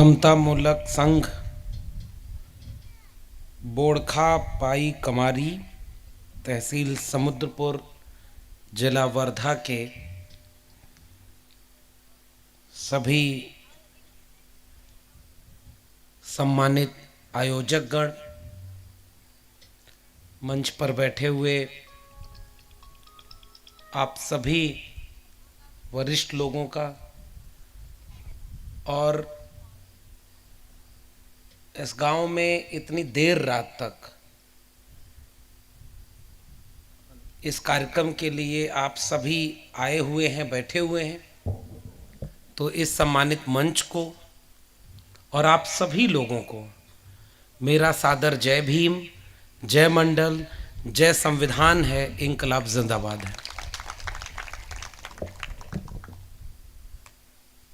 समतामूलक संघ बोड़खा पाई कमारी तहसील समुद्रपुर जिला वर्धा के सभी सम्मानित आयोजकगण, मंच पर बैठे हुए आप सभी वरिष्ठ लोगों का और इस गांव में इतनी देर रात तक इस कार्यक्रम के लिए आप सभी आए हुए हैं, बैठे हुए हैं, तो इस सम्मानित मंच को और आप सभी लोगों को मेरा सादर जय भीम, जय मंडल, जय संविधान है, इंकलाब जिंदाबाद है।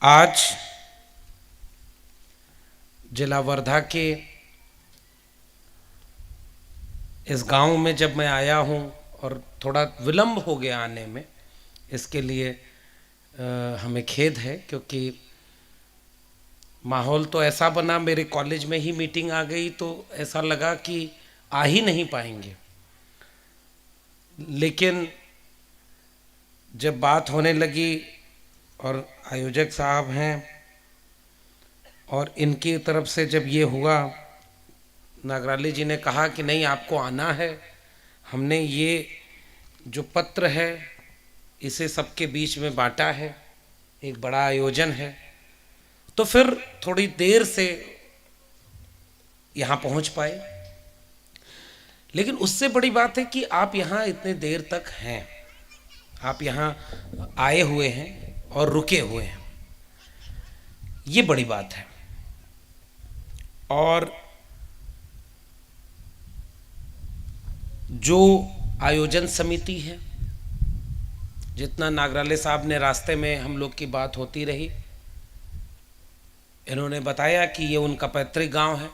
आज जिला वर्धा के इस गांव में जब मैं आया हूं और थोड़ा विलंब हो गया आने में, इसके लिए हमें खेद है, क्योंकि माहौल तो ऐसा बना, मेरे कॉलेज में ही मीटिंग आ गई तो ऐसा लगा कि आ ही नहीं पाएंगे। लेकिन जब बात होने लगी और आयोजक साहब हैं और इनकी तरफ से जब ये हुआ, नागराली जी ने कहा कि नहीं आपको आना है, हमने ये जो पत्र है इसे सबके बीच में बांटा है, एक बड़ा आयोजन है, तो फिर थोड़ी देर से यहाँ पहुँच पाए। लेकिन उससे बड़ी बात है कि आप यहाँ इतने देर तक हैं, आप यहाँ आए हुए हैं और रुके हुए हैं, ये बड़ी बात है। और जो आयोजन समिति है, जितना नागराले साहब ने रास्ते में हम लोग की बात होती रही, इन्होंने बताया कि ये उनका पैतृक गांव है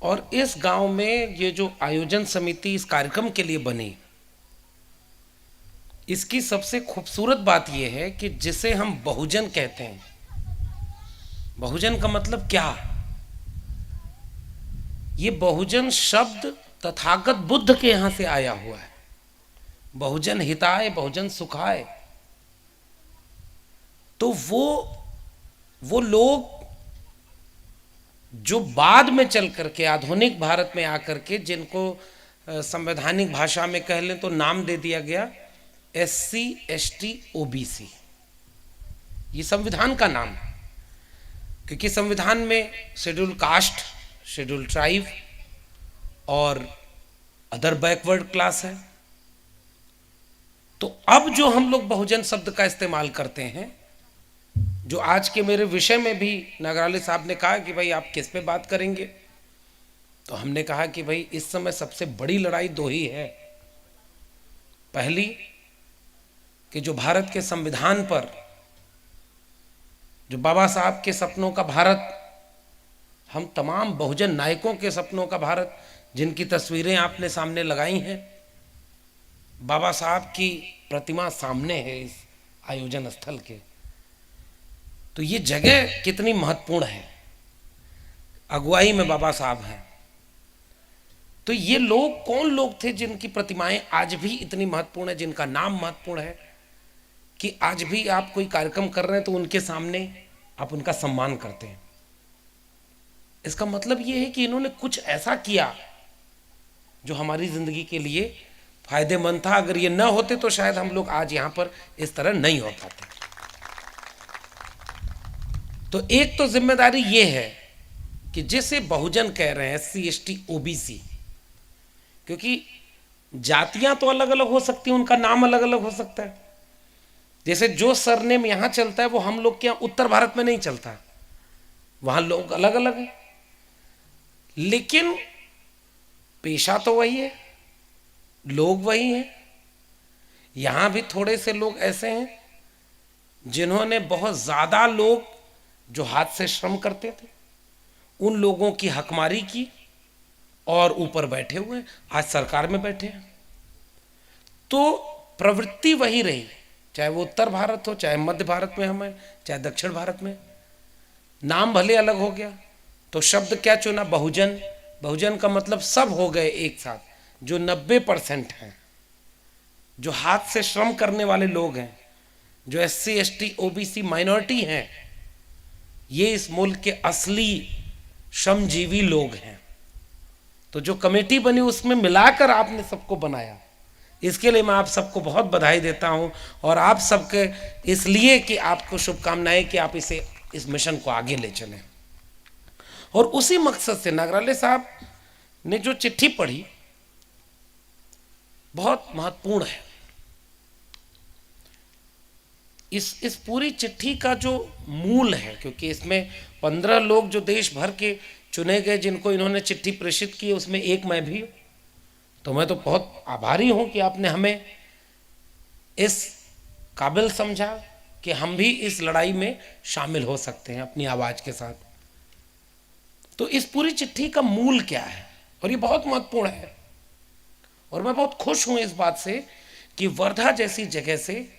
और इस गांव में ये जो आयोजन समिति इस कार्यक्रम के लिए बनी, इसकी सबसे खूबसूरत बात यह है कि जिसे हम बहुजन कहते हैं, बहुजन का मतलब क्या? ये बहुजन शब्द तथागत बुद्ध के यहां से आया हुआ है। बहुजन हिताय, बहुजन सुखाय। तो वो लोग जो बाद में चल करके आधुनिक भारत में आकर के, जिनको संवैधानिक भाषा में कह लें तो नाम दे दिया गया SC ST OBC, ये संविधान का नाम है, क्योंकि संविधान में शेड्यूल कास्ट, शेड्यूल ट्राइब और अदर बैकवर्ड क्लास है। तो अब जो हम लोग बहुजन शब्द का इस्तेमाल करते हैं, जो आज के मेरे विषय में भी नागराले साहब ने कहा कि भाई आप किस पे बात करेंगे, तो हमने कहा कि भाई इस समय सबसे बड़ी लड़ाई दो ही है। पहली कि जो भारत के संविधान पर, जो बाबा साहब के सपनों का भारत, हम तमाम बहुजन नायकों के सपनों का भारत, जिनकी तस्वीरें आपने सामने लगाई हैं, बाबा साहब की प्रतिमा सामने है इस आयोजन स्थल के, तो ये जगह कितनी महत्वपूर्ण है। अगुवाई में बाबा साहब हैं, तो ये लोग कौन लोग थे जिनकी प्रतिमाएं आज भी इतनी महत्वपूर्ण है, जिनका नाम महत्वपूर्ण है कि आज भी आप कोई कार्यक्रम कर रहे हैं तो उनके सामने आप उनका सम्मान करते हैं। इसका मतलब ये है कि इन्होंने कुछ ऐसा किया जो हमारी जिंदगी के लिए फायदेमंद था। अगर ये न होते तो शायद हम लोग आज यहां पर इस तरह नहीं हो पाते। तो एक तो जिम्मेदारी ये है कि जिसे बहुजन कह रहे हैं, SC ST OBC, क्योंकि जातियां तो अलग अलग हो सकती हैं, उनका नाम अलग अलग हो सकता है। जैसे जो सरनेम यहां चलता है वो हम लोग के यहां उत्तर भारत में नहीं चलता, वहां लोग अलग अलग हैं, लेकिन पेशा तो वही है, लोग वही हैं। यहां भी थोड़े से लोग ऐसे हैं जिन्होंने बहुत ज्यादा, लोग जो हाथ से श्रम करते थे, उन लोगों की हकमारी की और ऊपर बैठे हुए आज सरकार में बैठे हैं। तो प्रवृत्ति वही रही, चाहे वो उत्तर भारत हो, चाहे मध्य भारत में हम हैं, चाहे दक्षिण भारत में। नाम भले अलग हो गया, तो शब्द क्या चुना? बहुजन। बहुजन का मतलब सब हो गए एक साथ, जो 90% हैं, जो हाथ से श्रम करने वाले लोग हैं, जो SC ST OBC माइनॉरिटी हैं, ये इस मुल्क के असली श्रमजीवी लोग हैं। तो जो कमेटी बनी उसमें मिलाकर आपने सबको बनाया, इसके लिए मैं आप सबको बहुत बधाई देता हूं, और आप सबके इसलिए कि आपको शुभकामनाएं कि आप इस मिशन को आगे ले चलें। और उसी मकसद से नागराले साहब ने जो चिट्ठी पढ़ी बहुत महत्वपूर्ण है। इस पूरी चिट्ठी का जो मूल है, क्योंकि इसमें 15 लोग जो देश भर के चुने गए जिनको इन्होंने चिट्ठी प्रेषित की, उसमें एक मैं भी हूँ, तो मैं तो बहुत आभारी हूँ कि आपने हमें इस काबिल समझा कि हम भी इस लड़ाई में शामिल हो सकते हैं अपनी आवाज़ के साथ। तो इस पूरी चिट्ठी का मूल क्या है, और ये बहुत महत्वपूर्ण है, और मैं बहुत खुश हूँ इस बात से कि वर्धा जैसी जगह से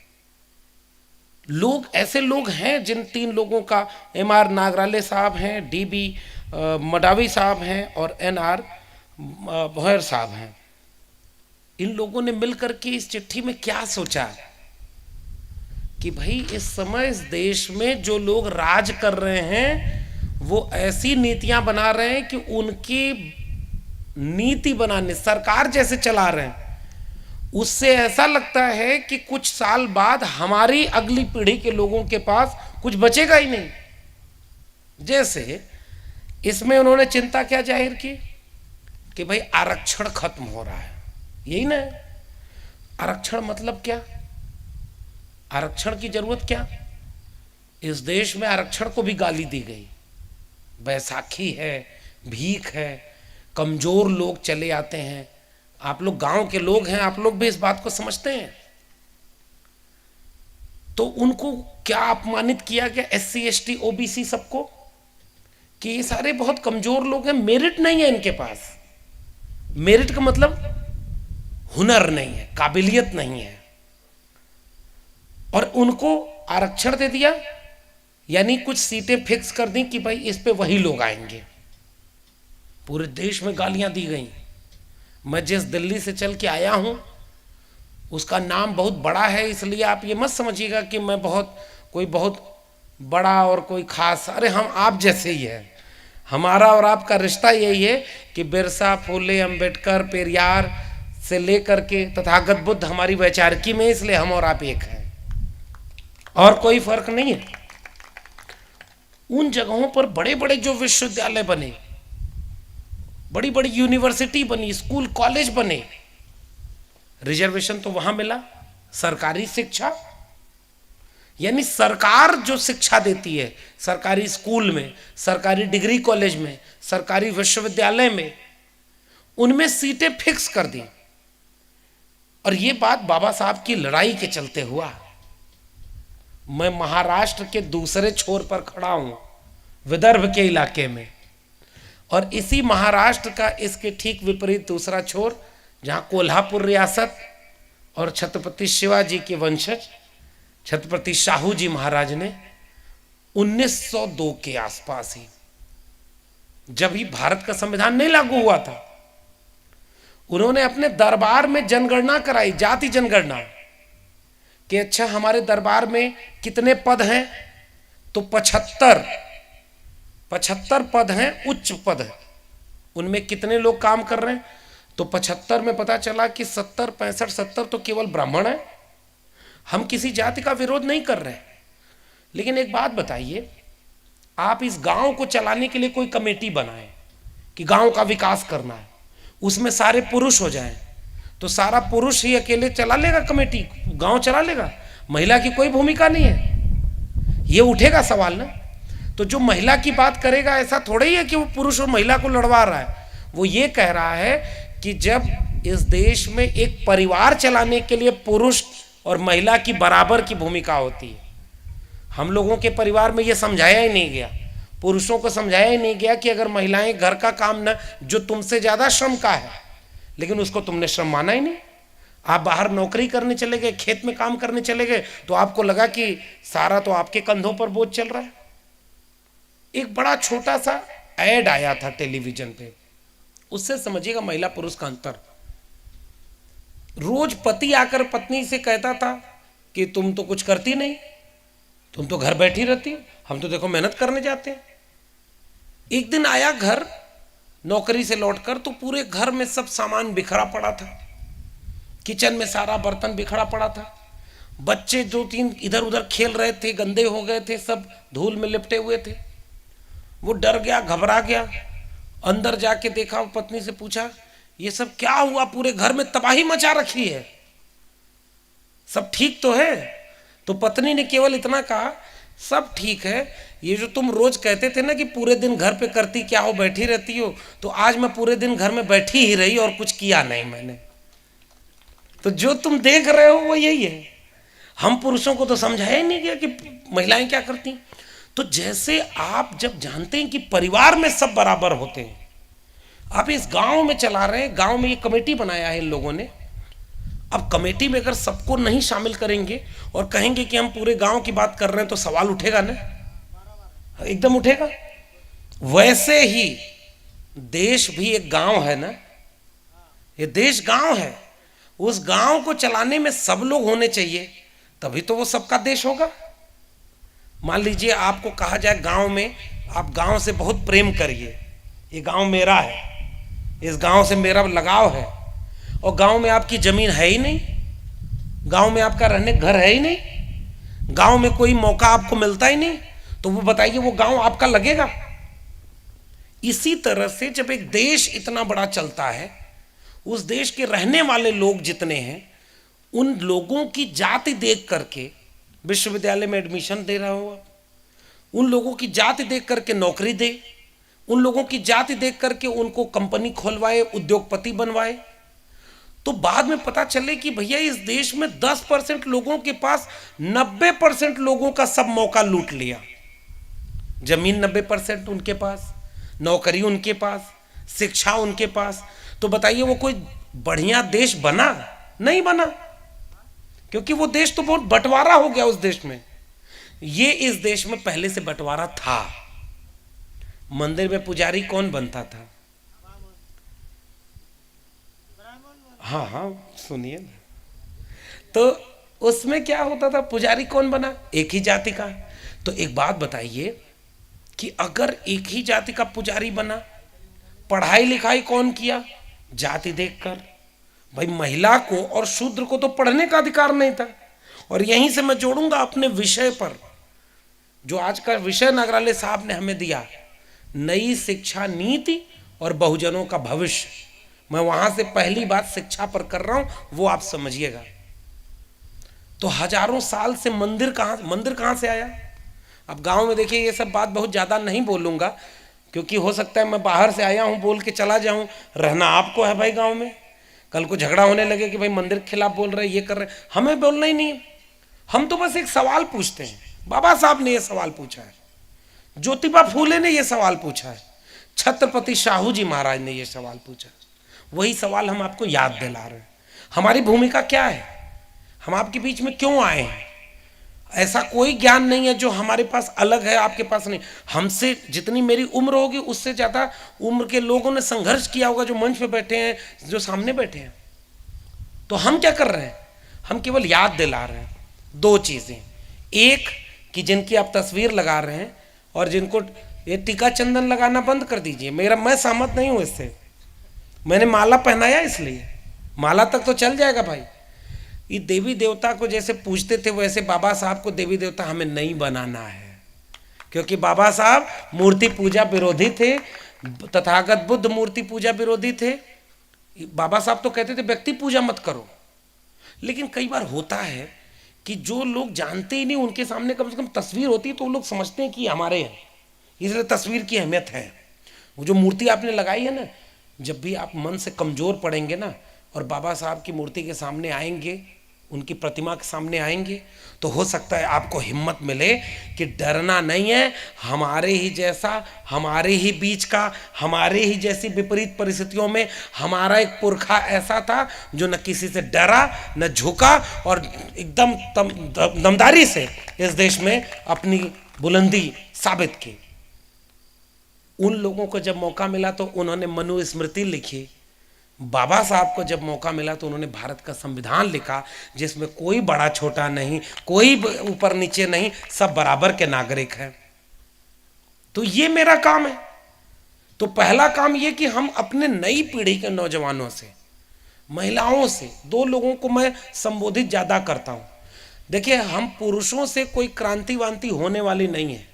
लोग, ऐसे लोग हैं जिन 3 लोगों का, MR नागराले साहब हैं, DB मडावी साहब हैं और NR भोयर साहब हैं, इन लोगों ने मिलकर के इस चिट्ठी में क्या सोचा कि भाई इस समय इस देश में जो लोग राज कर रहे हैं वो ऐसी नीतियां बना रहे हैं कि उनकी नीति बनाने सरकार जैसे चला रहे हैं, उससे ऐसा लगता है कि कुछ साल बाद हमारी अगली पीढ़ी के लोगों के पास कुछ बचेगा ही नहीं। जैसे इसमें उन्होंने चिंता क्या जाहिर की कि भाई आरक्षण खत्म हो रहा है, यही ना है? आरक्षण मतलब क्या? आरक्षण की जरूरत क्या? इस देश में आरक्षण को भी गाली दी गई, बैसाखी है, भीख है, कमजोर लोग चले आते हैं। आप लोग गांव के लोग हैं, आप लोग भी इस बात को समझते हैं। तो उनको क्या अपमानित किया गया, SC ST OBC सबको, कि ये सारे बहुत कमजोर लोग हैं, मेरिट नहीं है इनके पास। मेरिट का मतलब हुनर नहीं है, काबिलियत नहीं है, और उनको आरक्षण दे दिया, यानी कुछ सीटें फिक्स कर दी कि भाई इस पे वही लोग आएंगे। पूरे देश में गालियां दी गई। मैं जिस दिल्ली से चल के आया हूं उसका नाम बहुत बड़ा है, इसलिए आप ये मत समझिएगा कि मैं कोई बहुत बड़ा और कोई खास, अरे हम आप जैसे ही है। हमारा और आपका रिश्ता यही है कि बिरसा, फुले, अंबेडकर, पेरियार से लेकर के तथागत बुद्ध हमारी वैचारिकी में, इसलिए हम और आप एक हैं, और कोई फर्क नहीं है। उन जगहों पर बड़े बड़े जो विश्वविद्यालय बने, बड़ी बड़ी यूनिवर्सिटी बनी, स्कूल कॉलेज बने, रिजर्वेशन तो वहां मिला। सरकारी शिक्षा, यानी सरकार जो शिक्षा देती है सरकारी स्कूल में, सरकारी डिग्री कॉलेज में, सरकारी विश्वविद्यालय में, उनमें सीटें फिक्स कर दी। और ये बात बाबा साहब की लड़ाई के चलते हुआ। मैं महाराष्ट्र के दूसरे छोर पर खड़ा हूं, विदर्भ के इलाके में, और इसी महाराष्ट्र का इसके ठीक विपरीत दूसरा छोर, जहां कोल्हापुर रियासत और छत्रपति शिवाजी के वंशज छत्रपति शाहू जी महाराज ने 1902 के आसपास ही, जब ही भारत का संविधान नहीं लागू हुआ था, उन्होंने अपने दरबार में जनगणना कराई, जाति जनगणना, कि अच्छा हमारे दरबार में कितने पद हैं, तो 75 पद हैं, उच्च पद हैं, उनमें कितने लोग काम कर रहे हैं, तो 75 में पता चला कि 70, 65, 70 तो केवल ब्राह्मण है। हम किसी जाति का विरोध नहीं कर रहे, लेकिन एक बात बताइए, आप इस गांव को चलाने के लिए कोई कमेटी बनाएं कि गांव का विकास करना है, उसमें सारे पुरुष हो जाएं, तो सारा पुरुष ही अकेले चला लेगा कमेटी, गांव चला लेगा, महिला की कोई भूमिका नहीं है? ये उठेगा सवाल ना। तो जो महिला की बात करेगा, ऐसा थोड़ा ही है कि वो पुरुष और महिला को लड़वा रहा है। वो ये कह रहा है कि जब इस देश में एक परिवार चलाने के लिए पुरुष और महिला की बराबर की भूमिका होती है, हम लोगों के परिवार में ये समझाया ही नहीं गया, पुरुषों को समझाया ही नहीं गया कि अगर महिलाएं घर का काम न, जो तुमसे ज्यादा श्रम का है, लेकिन उसको तुमने श्रम माना ही नहीं। आप बाहर नौकरी करने चले गए, खेत में काम करने चले गए, तो आपको लगा कि सारा तो आपके कंधों पर बोझ चल रहा है। एक बड़ा छोटा सा ऐड आया था टेलीविजन पे, उससे समझिएगा महिला पुरुष का अंतर। रोज पति आकर पत्नी से कहता था कि तुम तो कुछ करती नहीं, तुम तो घर बैठी रहती हो, हम तो देखो मेहनत करने जाते हैं। एक दिन आया घर नौकरी से लौटकर, तो पूरे घर में सब सामान बिखरा पड़ा था, किचन में सारा बर्तन बिखरा पड़ा था, बच्चे दो तीन इधर उधर खेल रहे थे, गंदे हो गए थे, सब धूल में लिपटे हुए थे। वो डर गया, घबरा गया, अंदर जाके देखा, पत्नी से पूछा ये सब क्या हुआ, पूरे घर में तबाही मचा रखी है, सब ठीक तो है? तो पत्नी ने केवल इतना कहा, सब ठीक है, ये जो तुम रोज कहते थे ना कि पूरे दिन घर पे करती क्या हो, बैठी रहती हो, तो आज मैं पूरे दिन घर में बैठी ही रही और कुछ किया नहीं मैंने। तो जो तुम देख रहे हो वो यही है। हम पुरुषों को तो समझाया ही नहीं गया कि महिलाएं क्या करती। तो जैसे आप जब जानते हैं कि परिवार में सब बराबर होते हैं, आप इस गांव में चला रहे हैं, गांव में ये कमेटी बनाया है इन लोगों ने। अब कमेटी में अगर सबको नहीं शामिल करेंगे और कहेंगे कि हम पूरे गांव की बात कर रहे हैं, तो सवाल उठेगा ना, एकदम उठेगा। वैसे ही देश भी एक गांव है ना, ये देश गांव है, उस गांव को चलाने में सब लोग होने चाहिए, तभी तो वो सबका देश होगा। मान लीजिए आपको कहा जाए गांव में, आप गांव से बहुत प्रेम करिए, ये गांव मेरा है, इस गांव से मेरा लगाव है, और गांव में आपकी जमीन है ही नहीं, गांव में आपका रहने घर है ही नहीं, गांव में कोई मौका आपको मिलता ही नहीं, तो वो बताइए वो गांव आपका लगेगा? इसी तरह से जब एक देश इतना बड़ा चलता है, उस देश के रहने वाले लोग जितने हैं, उन लोगों की जाति देख करके विश्वविद्यालय में एडमिशन दे रहा हो, उन लोगों की जाति देख करके नौकरी दे, उन लोगों की जाति देख करके उनको कंपनी खोलवाए, उद्योगपति बनवाए, तो बाद में पता चले कि भैया इस देश में 10% लोगों के पास 90% लोगों का सब मौका लूट लिया। जमीन 90% उनके पास, नौकरी उनके पास, शिक्षा उनके पास, तो बताइए वो कोई बढ़िया देश बना? नहीं बना, क्योंकि वो देश तो बहुत बंटवारा हो गया उस देश में। ये इस देश में पहले से बंटवारा था। मंदिर में पुजारी कौन बनता था? हाँ हाँ सुनिए ना, तो उसमें क्या होता था, पुजारी कौन बना? एक ही जाति का। तो एक बात बताइए कि अगर एक ही जाति का पुजारी बना, पढ़ाई लिखाई कौन किया? जाति देखकर। भाई महिला को और शूद्र को तो पढ़ने का अधिकार नहीं था। और यहीं से मैं जोड़ूंगा अपने विषय पर, जो आज का विषय नागराले साहब ने हमें दिया, नई शिक्षा नीति और बहुजनों का भविष्य। मैं वहां से पहली बात शिक्षा पर कर रहा हूं, वो आप समझिएगा। तो हजारों साल से मंदिर कहां से आया? अब गांव में देखिए, ये सब बात बहुत ज्यादा नहीं बोलूंगा, क्योंकि हो सकता है मैं बाहर से आया हूं बोल के चला जाऊं। रहना आपको है भाई गांव में, कल को झगड़ा होने लगे कि भाई मंदिर के खिलाफ बोल रहे, ये कर रहे, हमें बोलना ही नहीं है। हम तो बस एक सवाल पूछते हैं। बाबा साहब ने यह सवाल पूछा है, ज्योतिबा फूले ने यह सवाल पूछा है, छत्रपति शाहू जी महाराज ने यह सवाल पूछा। वही सवाल हम आपको याद दिला रहे हैं। हमारी भूमिका क्या है, हम आपके बीच में क्यों आए हैं? ऐसा कोई ज्ञान नहीं है जो हमारे पास अलग है, आपके पास नहीं। हमसे जितनी मेरी उम्र होगी, उससे ज़्यादा उम्र के लोगों ने संघर्ष किया होगा, जो मंच पे बैठे हैं, जो सामने बैठे हैं। तो हम क्या कर रहे हैं? हम केवल याद दिला रहे हैं दो चीज़ें। एक कि जिनकी आप तस्वीर लगा रहे हैं और जिनको ये टीका चंदन लगाना बंद कर दीजिए। मैं सहमत नहीं हूँ इससे। मैंने माला पहनाया इसलिए, माला तक तो चल जाएगा भाई। ये देवी देवता को जैसे पूजते थे, वैसे बाबा साहब को देवी देवता हमें नहीं बनाना है, क्योंकि बाबा साहब मूर्ति पूजा विरोधी थे, तथागत बुद्ध मूर्ति पूजा विरोधी थे। बाबा साहब तो कहते थे व्यक्ति पूजा मत करो। लेकिन कई बार होता है कि जो लोग जानते ही नहीं, उनके सामने कम से कम तस्वीर होती है तो वो लोग समझते हैं कि हमारे हैं, इसलिए तस्वीर की अहमियत है। वो जो मूर्ति आपने लगाई है ना, जब भी आप मन से कमज़ोर पड़ेंगे ना और बाबा साहब की मूर्ति के सामने आएंगे, उनकी प्रतिमा के सामने आएंगे, तो हो सकता है आपको हिम्मत मिले कि डरना नहीं है। हमारे ही जैसा, हमारे ही बीच का, हमारे ही जैसी विपरीत परिस्थितियों में हमारा एक पुरखा ऐसा था जो न किसी से डरा, न झुका, और एकदम दमदारी से इस देश में अपनी बुलंदी साबित की। उन लोगों को जब मौका मिला तो उन्होंने मनुस्मृति लिखी। बाबा साहब को जब मौका मिला तो उन्होंने भारत का संविधान लिखा, जिसमें कोई बड़ा छोटा नहीं, कोई ऊपर नीचे नहीं, सब बराबर के नागरिक हैं। तो ये मेरा काम है। तो पहला काम ये कि हम अपने नई पीढ़ी के नौजवानों से, महिलाओं से, दो लोगों को मैं संबोधित ज्यादा करता हूं। देखिए, हम पुरुषों से कोई क्रांति वांति होने वाली नहीं है।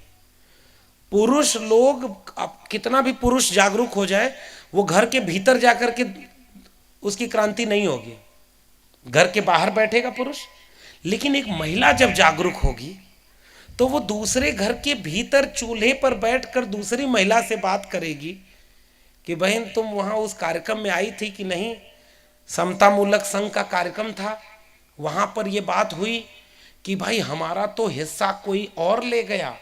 पुरुष लोग, अब कितना भी पुरुष जागरूक हो जाए, वो घर के भीतर जाकर के उसकी क्रांति नहीं होगी। घर के बाहर बैठेगा पुरुष, लेकिन एक महिला जब जागरूक होगी तो वो दूसरे घर के भीतर चूल्हे पर बैठकर दूसरी महिला से बात करेगी कि बहन, तुम वहां उस कार्यक्रम में आई थी कि नहीं, समता मूलक संघ का कार्यक्रम था, वहां पर ये बात हुई कि भाई हमारा तो हिस्सा कोई और ले गया,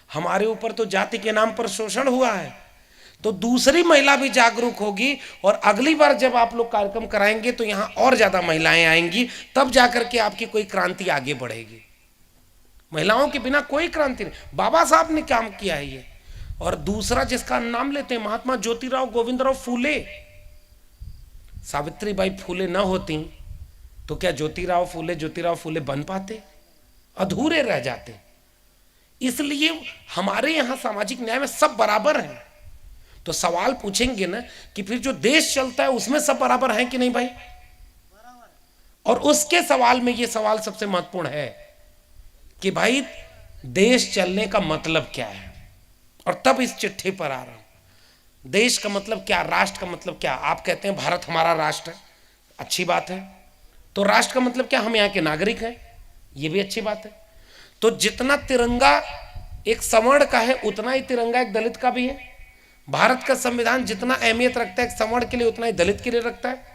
हमारे ऊपर तो जाति के नाम पर शोषण हुआ है। तो दूसरी महिला भी जागरूक होगी और अगली बार जब आप लोग कार्यक्रम कराएंगे तो यहां और ज्यादा महिलाएं आएंगी, तब जाकर के आपकी कोई क्रांति आगे बढ़ेगी। महिलाओं के बिना कोई क्रांति नहीं। बाबा साहब ने काम किया है ये। और दूसरा जिसका नाम लेते हैं, महात्मा ज्योतिराव गोविंदराव फूले। सावित्रीबाई फूले न होती तो क्या ज्योतिराव फूले बन पाते? अधूरे रह जाते। इसलिए हमारे यहां सामाजिक न्याय में सब बराबर हैं। तो सवाल पूछेंगे ना कि फिर जो देश चलता है उसमें सब बराबर हैं कि नहीं भाई? और उसके सवाल में ये सवाल सबसे महत्वपूर्ण है कि भाई देश चलने का मतलब क्या है। और तब इस चिट्ठी पर आ रहा हूं। देश का मतलब क्या, राष्ट्र का मतलब क्या? आप कहते हैं भारत हमारा राष्ट्र है, अच्छी बात है। तो राष्ट्र का मतलब क्या? हम यहाँ के नागरिक हैं, ये भी अच्छी बात है। तो जितना तिरंगा एक सवर्ण का है, उतना ही तिरंगा एक दलित का भी है। भारत का संविधान जितना अहमियत रखता है एक सवर्ण के लिए, उतना ही दलित के लिए रखता है।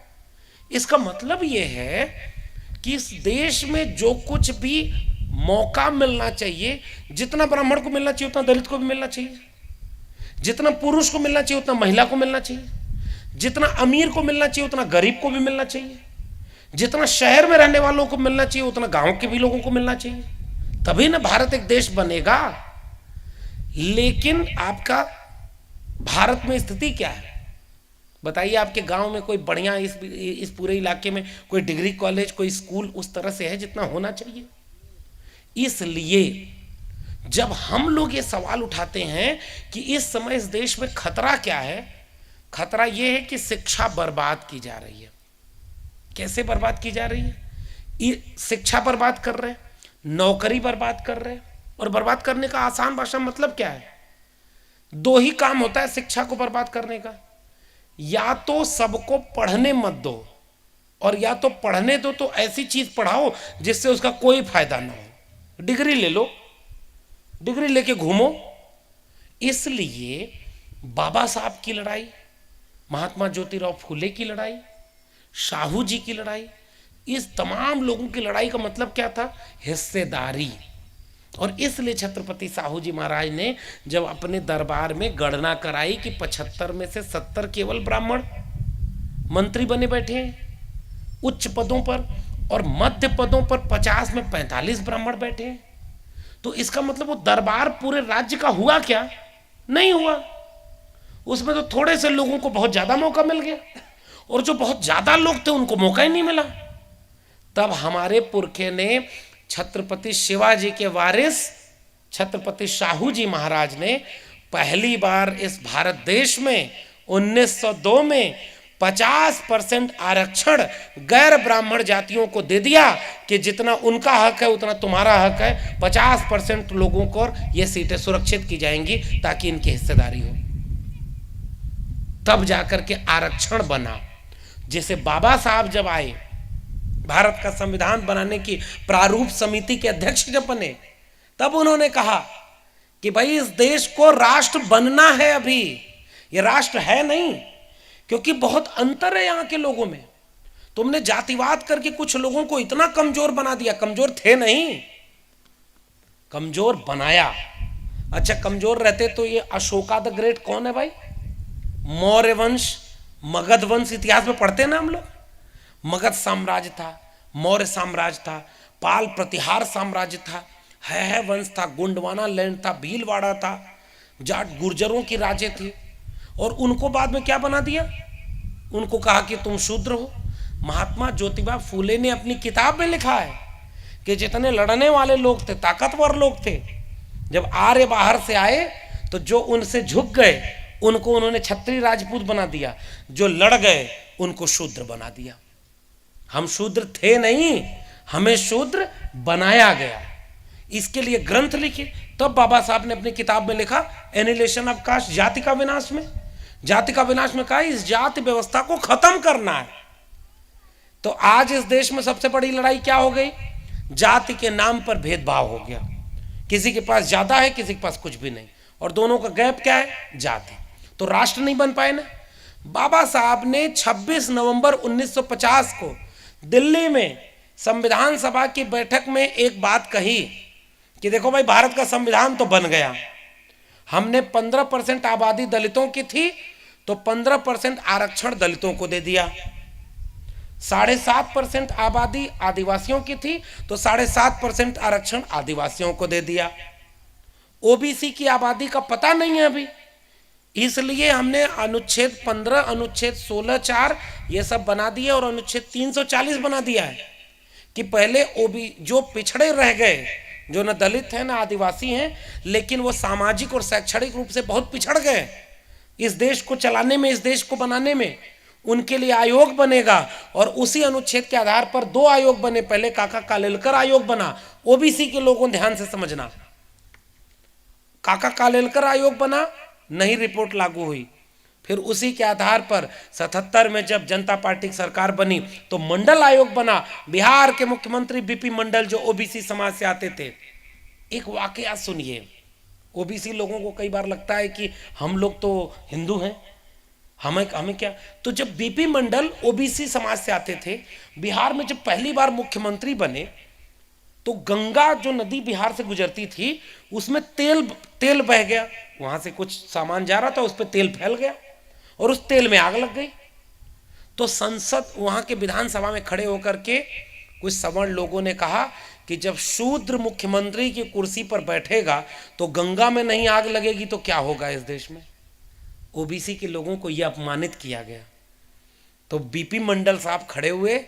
इसका मतलब यह है कि इस देश में जो कुछ भी मौका मिलना चाहिए, जितना ब्राह्मण को मिलना चाहिए उतना दलित को भी मिलना चाहिए, जितना पुरुष को मिलना चाहिए उतना महिला को मिलना चाहिए, जितना अमीर को मिलना चाहिए उतना गरीब को भी मिलना चाहिए, जितना शहर में रहने वालों को मिलना चाहिए उतना गांव के भी लोगों को मिलना चाहिए। तभी ना भारत एक देश बनेगा। लेकिन आपका भारत में स्थिति क्या है बताइए? आपके गांव में कोई बढ़िया, इस पूरे इलाके में कोई डिग्री कॉलेज, कोई स्कूल उस तरह से है जितना होना चाहिए? इसलिए जब हम लोग ये सवाल उठाते हैं कि इस समय इस देश में खतरा क्या है, खतरा यह है कि शिक्षा बर्बाद की जा रही है। कैसे बर्बाद की जा रही है? शिक्षा बर्बाद कर रहे हैं, नौकरी बर्बाद कर रहे हैं। और बर्बाद करने का आसान भाषा मतलब क्या है? दो ही काम होता है शिक्षा को बर्बाद करने का। या तो सबको पढ़ने मत दो, और या तो पढ़ने दो तो ऐसी चीज पढ़ाओ जिससे उसका कोई फायदा ना हो। डिग्री ले लो, डिग्री लेके घूमो। इसलिए बाबा साहब की लड़ाई, महात्मा ज्योतिराव फूले की लड़ाई, साहू जी की लड़ाई, इस तमाम लोगों की लड़ाई का मतलब क्या था? हिस्सेदारी। और इसलिए छत्रपति साहू जी महाराज ने जब अपने दरबार में गणना कराई कि 75 में से 70 केवल ब्राह्मण मंत्री बने बैठे हैं उच्च पदों पर, और मध्य पदों पर 50 में 45 ब्राह्मण बैठे हैं, तो इसका मतलब वो दरबार पूरे राज्य का हुआ क्या? नहीं हुआ। उसमें तो थोड़े से लोगों को बहुत ज्यादा मौका मिल गया, और जो बहुत ज्यादा लोग थे उनको मौका ही नहीं मिला। तब हमारे पुरखे ने, छत्रपति शिवाजी के वारिस छत्रपति साहू जी महाराज ने पहली बार इस भारत देश में 1902 में 50% आरक्षण गैर ब्राह्मण जातियों को दे दिया कि जितना उनका हक है उतना तुम्हारा हक है। 50% लोगों को ये सीटें सुरक्षित की जाएंगी ताकि इनकी हिस्सेदारी हो। तब जाकर के आरक्षण बना, जिसे बाबा साहब जब आए, भारत का संविधान बनाने की प्रारूप समिति के अध्यक्ष जब बने, तब उन्होंने कहा कि भाई इस देश को राष्ट्र बनना है। अभी ये राष्ट्र है नहीं, क्योंकि बहुत अंतर है यहां के लोगों में। तुमने जातिवाद करके कुछ लोगों को इतना कमजोर बना दिया। कमजोर थे नहीं, कमजोर बनाया। अच्छा, कमजोर रहते तो ये अशोका द ग्रेट कौन है भाई? मौर्य वंश, मगध वंश, इतिहास में पढ़ते हैं ना हम लोग। मगध साम्राज्य था, मौर्य साम्राज्य था, पाल प्रतिहार साम्राज्य था, है वंश था, गोंडवाना लैंड था, भीलवाड़ा था, जाट गुर्जरों की राजे थे, और उनको बाद में क्या बना दिया, उनको कहा कि तुम शूद्र हो। महात्मा ज्योतिबा फूले ने अपनी किताब में लिखा है कि जितने लड़ने वाले लोग थे, ताकतवर लोग थे, जब आर्य बाहर से आए तो जो उनसे झुक गए उनको उन्होंने क्षत्रिय राजपूत बना दिया, जो लड़ गए उनको शूद्र बना दिया। हम शूद्र थे नहीं, हमें शूद्र बनाया गया। इसके लिए ग्रंथ लिखे। तब बाबा साहब ने अपनी किताब में लिखा एनिलेशन ऑफ कास्ट, जाति का विनाश में, जाति का विनाश में कहा इस जाति व्यवस्था को खत्म करना है। तो आज इस देश में सबसे बड़ी लड़ाई क्या हो गई, जाति के नाम पर भेदभाव हो गया। किसी के पास ज्यादा है, किसी के पास कुछ भी नहीं, और दोनों का गैप क्या है, जाति। तो राष्ट्र नहीं बन पाए ना। बाबा साहब ने 26 नवंबर 1950 को दिल्ली में संविधान सभा की बैठक में एक बात कही कि देखो भाई, भारत का संविधान तो बन गया, हमने 15% आबादी दलितों की थी तो 15% आरक्षण दलितों को दे दिया, 7.5% आबादी आदिवासियों की थी तो 7.5% आरक्षण आदिवासियों को दे दिया। ओबीसी की आबादी का पता नहीं है अभी, इसलिए हमने अनुच्छेद 15, अनुच्छेद 16(4) ये सब बना दिए और अनुच्छेद 340 बना दिया है कि पहले जो पिछड़े रह गए, जो न दलित हैं न आदिवासी हैं, लेकिन वो सामाजिक और शैक्षणिक रूप से बहुत पिछड़ गए, इस देश को चलाने में, इस देश को बनाने में, उनके लिए आयोग बनेगा। और उसी अनुच्छेद के आधार पर 2 आयोग बने। पहले काका कालेलकर आयोग बना, ओबीसी के लोगों ध्यान से समझना, काका कालेलकर आयोग बना, नहीं रिपोर्ट लागू हुई। फिर उसी के आधार पर 77 में जब जनता पार्टी की सरकार बनी तो मंडल आयोग बना। बिहार के मुख्यमंत्री बीपी मंडल जो ओबीसी समाज से आते थे, एक वाकया सुनिए। ओबीसी लोगों को कई बार लगता है कि हम लोग तो हिंदू हैं, हमें क्या। तो जब बीपी मंडल ओबीसी समाज से आते थे, बिहार में जब पहली बार मुख्यमंत्री बने तो गंगा जो नदी बिहार से गुजरती थी उसमें तेल बह गया, वहां से कुछ सामान जा रहा था, उस पर तेल फैल गया और उस तेल में आग लग गई। तो संसद, वहां के विधानसभा में खड़े होकर के कुछ सवर्ण लोगों ने कहा कि जब शूद्र मुख्यमंत्री की कुर्सी पर बैठेगा तो गंगा में नहीं आग लगेगी तो क्या होगा इस देश में। ओबीसी के लोगों को यह अपमानित किया गया। तो बीपी मंडल साहब खड़े हुए,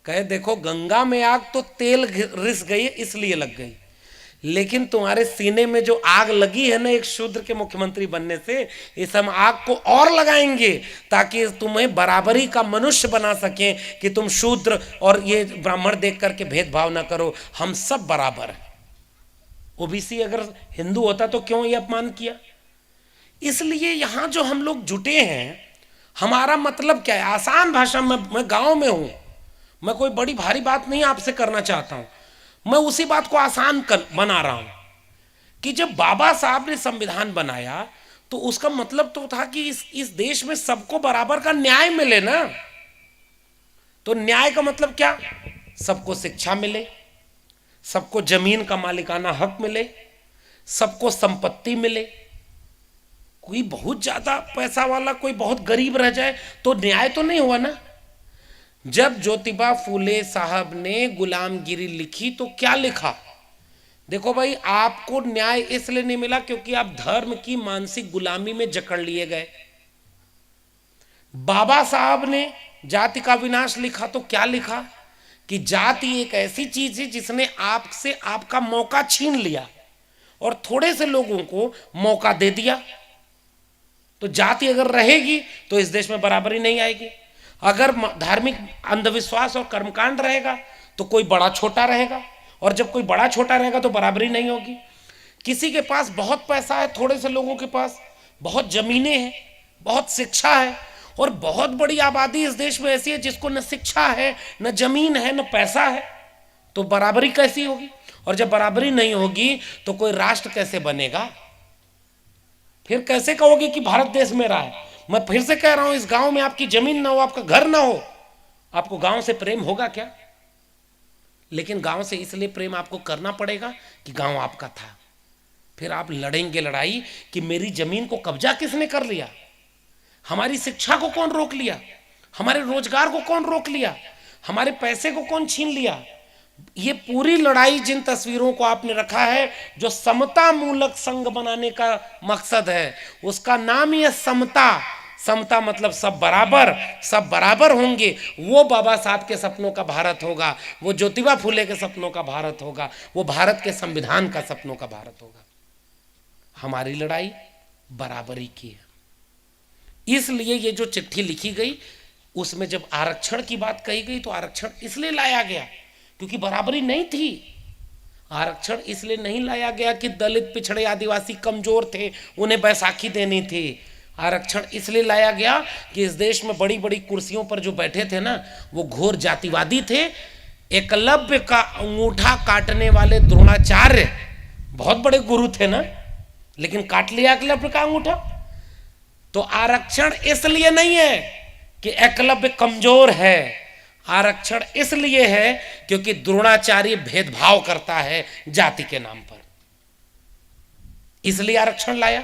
कहे देखो गंगा में आग तो तेल रिस गई इसलिए लग गई, लेकिन तुम्हारे सीने में जो आग लगी है ना एक शूद्र के मुख्यमंत्री बनने से, इस हम आग को और लगाएंगे ताकि तुम्हें बराबरी का मनुष्य बना सकें कि तुम शूद्र और ये ब्राह्मण देख करके भेदभाव ना करो, हम सब बराबर हैं। ओबीसी अगर हिंदू होता तो क्यों ये अपमान किया। इसलिए यहां जो हम लोग जुटे हैं, हमारा मतलब क्या है, आसान भाषा में, मैं गांव में हूं, मैं कोई बड़ी भारी बात नहीं आपसे करना चाहता हूं, मैं उसी बात को आसान बना रहा हूं कि जब बाबा साहब ने संविधान बनाया तो उसका मतलब तो था कि इस देश में सबको बराबर का न्याय मिले ना। तो न्याय का मतलब क्या, सबको शिक्षा मिले, सबको जमीन का मालिकाना हक मिले, सबको संपत्ति मिले। कोई बहुत ज्यादा पैसा वाला कोई बहुत गरीब रह जाए तो न्याय तो नहीं हुआ ना। जब ज्योतिबा फूले साहब ने गुलामगिरी लिखी तो क्या लिखा, देखो भाई आपको न्याय इसलिए नहीं मिला क्योंकि आप धर्म की मानसिक गुलामी में जकड़ लिए गए। बाबा साहब ने जाति का विनाश लिखा तो क्या लिखा कि जाति एक ऐसी चीज है जिसने आपसे आपका मौका छीन लिया और थोड़े से लोगों को मौका दे दिया। तो जाति अगर रहेगी तो इस देश में बराबरी नहीं आएगी। अगर धार्मिक अंधविश्वास और कर्मकांड रहेगा तो कोई बड़ा छोटा रहेगा, और जब कोई बड़ा छोटा रहेगा तो बराबरी नहीं होगी। किसी के पास बहुत पैसा है, थोड़े से लोगों के पास बहुत जमीनें हैं, बहुत शिक्षा है, और बहुत बड़ी आबादी इस देश में ऐसी है जिसको न शिक्षा है, न जमीन है, न पैसा है, तो बराबरी कैसी होगी। और जब बराबरी नहीं होगी तो कोई राष्ट्र कैसे बनेगा। फिर कैसे कहोगे कि भारत देश मेरा है। मैं फिर से कह रहा हूं, इस गांव में आपकी जमीन ना हो, आपका घर ना हो, आपको गांव से प्रेम होगा क्या। लेकिन गांव से इसलिए प्रेम आपको करना पड़ेगा कि गांव आपका था। फिर आप लड़ेंगे लड़ाई कि मेरी जमीन को कब्जा किसने कर लिया, हमारी शिक्षा को कौन रोक लिया, हमारे रोजगार को कौन रोक लिया, हमारे पैसे को कौन छीन लिया। ये पूरी लड़ाई जिन तस्वीरों को आपने रखा है जो समता मूलक संघ बनाने का मकसद है, उसका नाम ही है समता। समता मतलब सब बराबर होंगे। वो बाबा साहब के सपनों का भारत होगा, वो ज्योतिबा फुले के सपनों का भारत होगा, वो भारत के संविधान का सपनों का भारत होगा। हमारी लड़ाई बराबरी की है। इसलिए ये जो चिट्ठी लिखी गई उसमें जब आरक्षण की बात कही गई तो आरक्षण इसलिए लाया गया क्योंकि बराबरी नहीं थी। आरक्षण इसलिए नहीं लाया गया कि दलित, पिछड़े, आदिवासी कमजोर थे उन्हें बैसाखी देनी थी। आरक्षण इसलिए लाया गया कि इस देश में बड़ी बड़ी कुर्सियों पर जो बैठे थे ना, वो घोर जातिवादी थे। एकलव्य का अंगूठा काटने वाले द्रोणाचार्य बहुत बड़े गुरु थे ना, लेकिन काट लिया एकलव्य का अंगूठा। तो आरक्षण इसलिए नहीं है कि एकलव्य कमजोर है, आरक्षण इसलिए है क्योंकि द्रोणाचार्य भेदभाव करता है जाति के नाम पर, इसलिए आरक्षण लाया।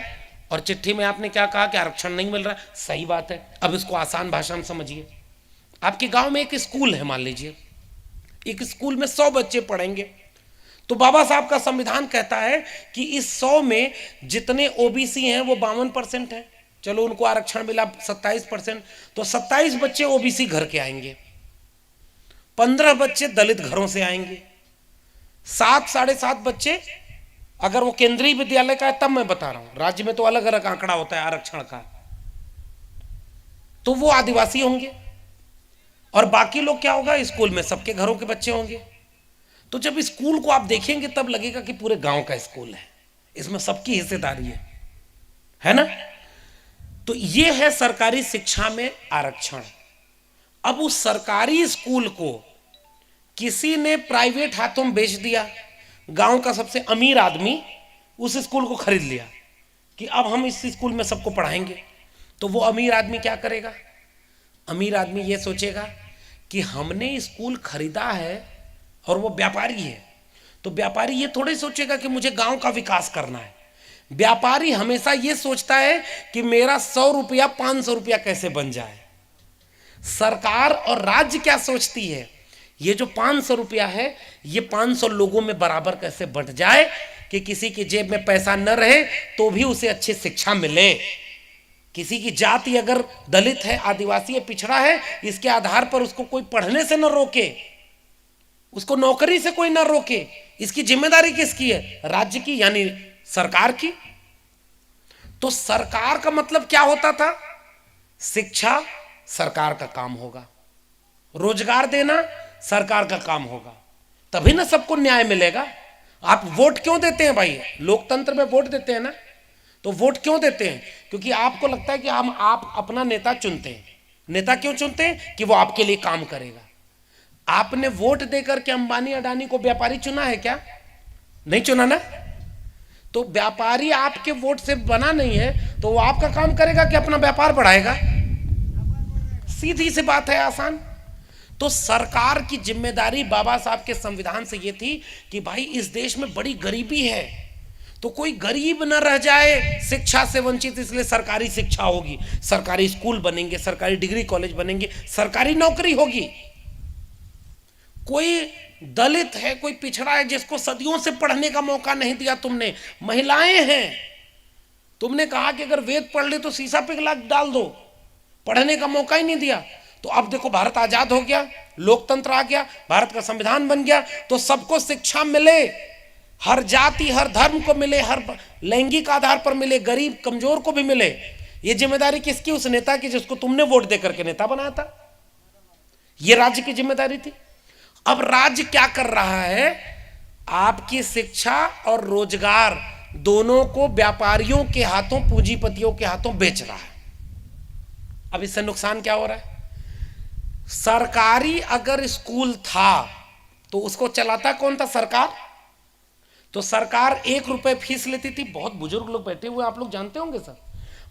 और चिट्ठी में आपने क्या कहा कि आरक्षण नहीं मिल रहा, सही बात है। अब इसको आसान भाषा में समझिए। आपके गांव में एक स्कूल है, मान लीजिए एक स्कूल में 100 बच्चे पढ़ेंगे, तो बाबा साहब का संविधान कहता है कि इस 100 में जितने ओबीसी हैं वो 52% हैं, चलो उनको आरक्षण मिला 27%, तो 27 बच्चे ओबीसी घर के आएंगे, 15 बच्चे दलित घरों से आएंगे, 7 साढ़े 7 बच्चे, अगर वो केंद्रीय विद्यालय का है तब मैं बता रहा हूं, राज्य में तो अलग अलग आंकड़ा होता है आरक्षण का, तो वो आदिवासी होंगे। और बाकी लोग क्या होगा, स्कूल में सबके घरों के बच्चे होंगे। तो जब स्कूल को आप देखेंगे तब लगेगा कि पूरे गांव का स्कूल है, इसमें सबकी हिस्सेदारी है ना। तो ये है सरकारी शिक्षा में आरक्षण। अब उस सरकारी स्कूल को किसी ने प्राइवेट हाथों में बेच दिया, गांव का सबसे अमीर आदमी उस स्कूल को खरीद लिया कि अब हम इस स्कूल में सबको पढ़ाएंगे। तो वो अमीर आदमी क्या करेगा, अमीर आदमी ये सोचेगा कि हमने स्कूल खरीदा है और वो व्यापारी है, तो व्यापारी ये थोड़े सोचेगा कि मुझे गांव का विकास करना है। व्यापारी हमेशा ये सोचता है कि मेरा 100 रुपया 500 रुपया कैसे बन जाए। सरकार और राज्य क्या सोचती है, ये जो 500 रुपया है ये 500 लोगों में बराबर कैसे बंट जाए कि किसी की जेब में पैसा न रहे तो भी उसे अच्छी शिक्षा मिले। किसी की जाति अगर दलित है, आदिवासी है, पिछड़ा है, इसके आधार पर उसको कोई पढ़ने से न रोके, उसको नौकरी से कोई न रोके। इसकी जिम्मेदारी किसकी है, राज्य की यानी सरकार की। तो सरकार का मतलब क्या होता था, शिक्षा सरकार का काम होगा, रोजगार देना सरकार का काम होगा, तभी ना सबको न्याय मिलेगा। आप वोट क्यों देते हैं भाई, लोकतंत्र में वोट देते हैं ना, तो वोट क्यों देते हैं, क्योंकि आपको लगता है कि आप अपना नेता चुनते हैं। नेता क्यों चुनते हैं, कि वो आपके लिए काम करेगा। आपने वोट देकर के अंबानी अडानी को व्यापारी चुना है क्या, नहीं चुना ना। तो व्यापारी आपके वोट से बना नहीं है तो वो आपका काम करेगा कि अपना व्यापार बढ़ाएगा, सीधी सी बात है, आसान। तो सरकार की जिम्मेदारी बाबा साहब के संविधान से ये थी कि भाई इस देश में बड़ी गरीबी है, तो कोई गरीब न रह जाए शिक्षा से वंचित, इसलिए सरकारी शिक्षा होगी, सरकारी स्कूल बनेंगे, सरकारी डिग्री कॉलेज बनेंगे, सरकारी नौकरी होगी। कोई दलित है, कोई पिछड़ा है जिसको सदियों से पढ़ने का मौका नहीं दिया तुमने, महिलाएं हैं, तुमने कहा कि अगर वेद पढ़ ले तो शीशा पिघला डाल दो, पढ़ने का मौका ही नहीं दिया। तो अब देखो भारत आजाद हो गया, लोकतंत्र आ गया, भारत का संविधान बन गया, तो सबको शिक्षा मिले, हर जाति हर धर्म को मिले, हर लैंगिक आधार पर मिले, गरीब कमजोर को भी मिले। ये जिम्मेदारी किसकी, उस नेता की जिसको तुमने वोट देकर के नेता बनाया था। ये राज्य की जिम्मेदारी थी। अब राज्य क्या कर रहा है, आपकी शिक्षा और रोजगार दोनों को व्यापारियों के हाथों, पूंजीपतियों के हाथों बेच रहा है। अब इससे नुकसान क्या हो रहा है, सरकारी अगर स्कूल था तो उसको चलाता कौन था, सरकार। तो सरकार 1 रुपए फीस लेती थी, बहुत बुजुर्ग लोग बैठे हुए आप लोग जानते होंगे सर,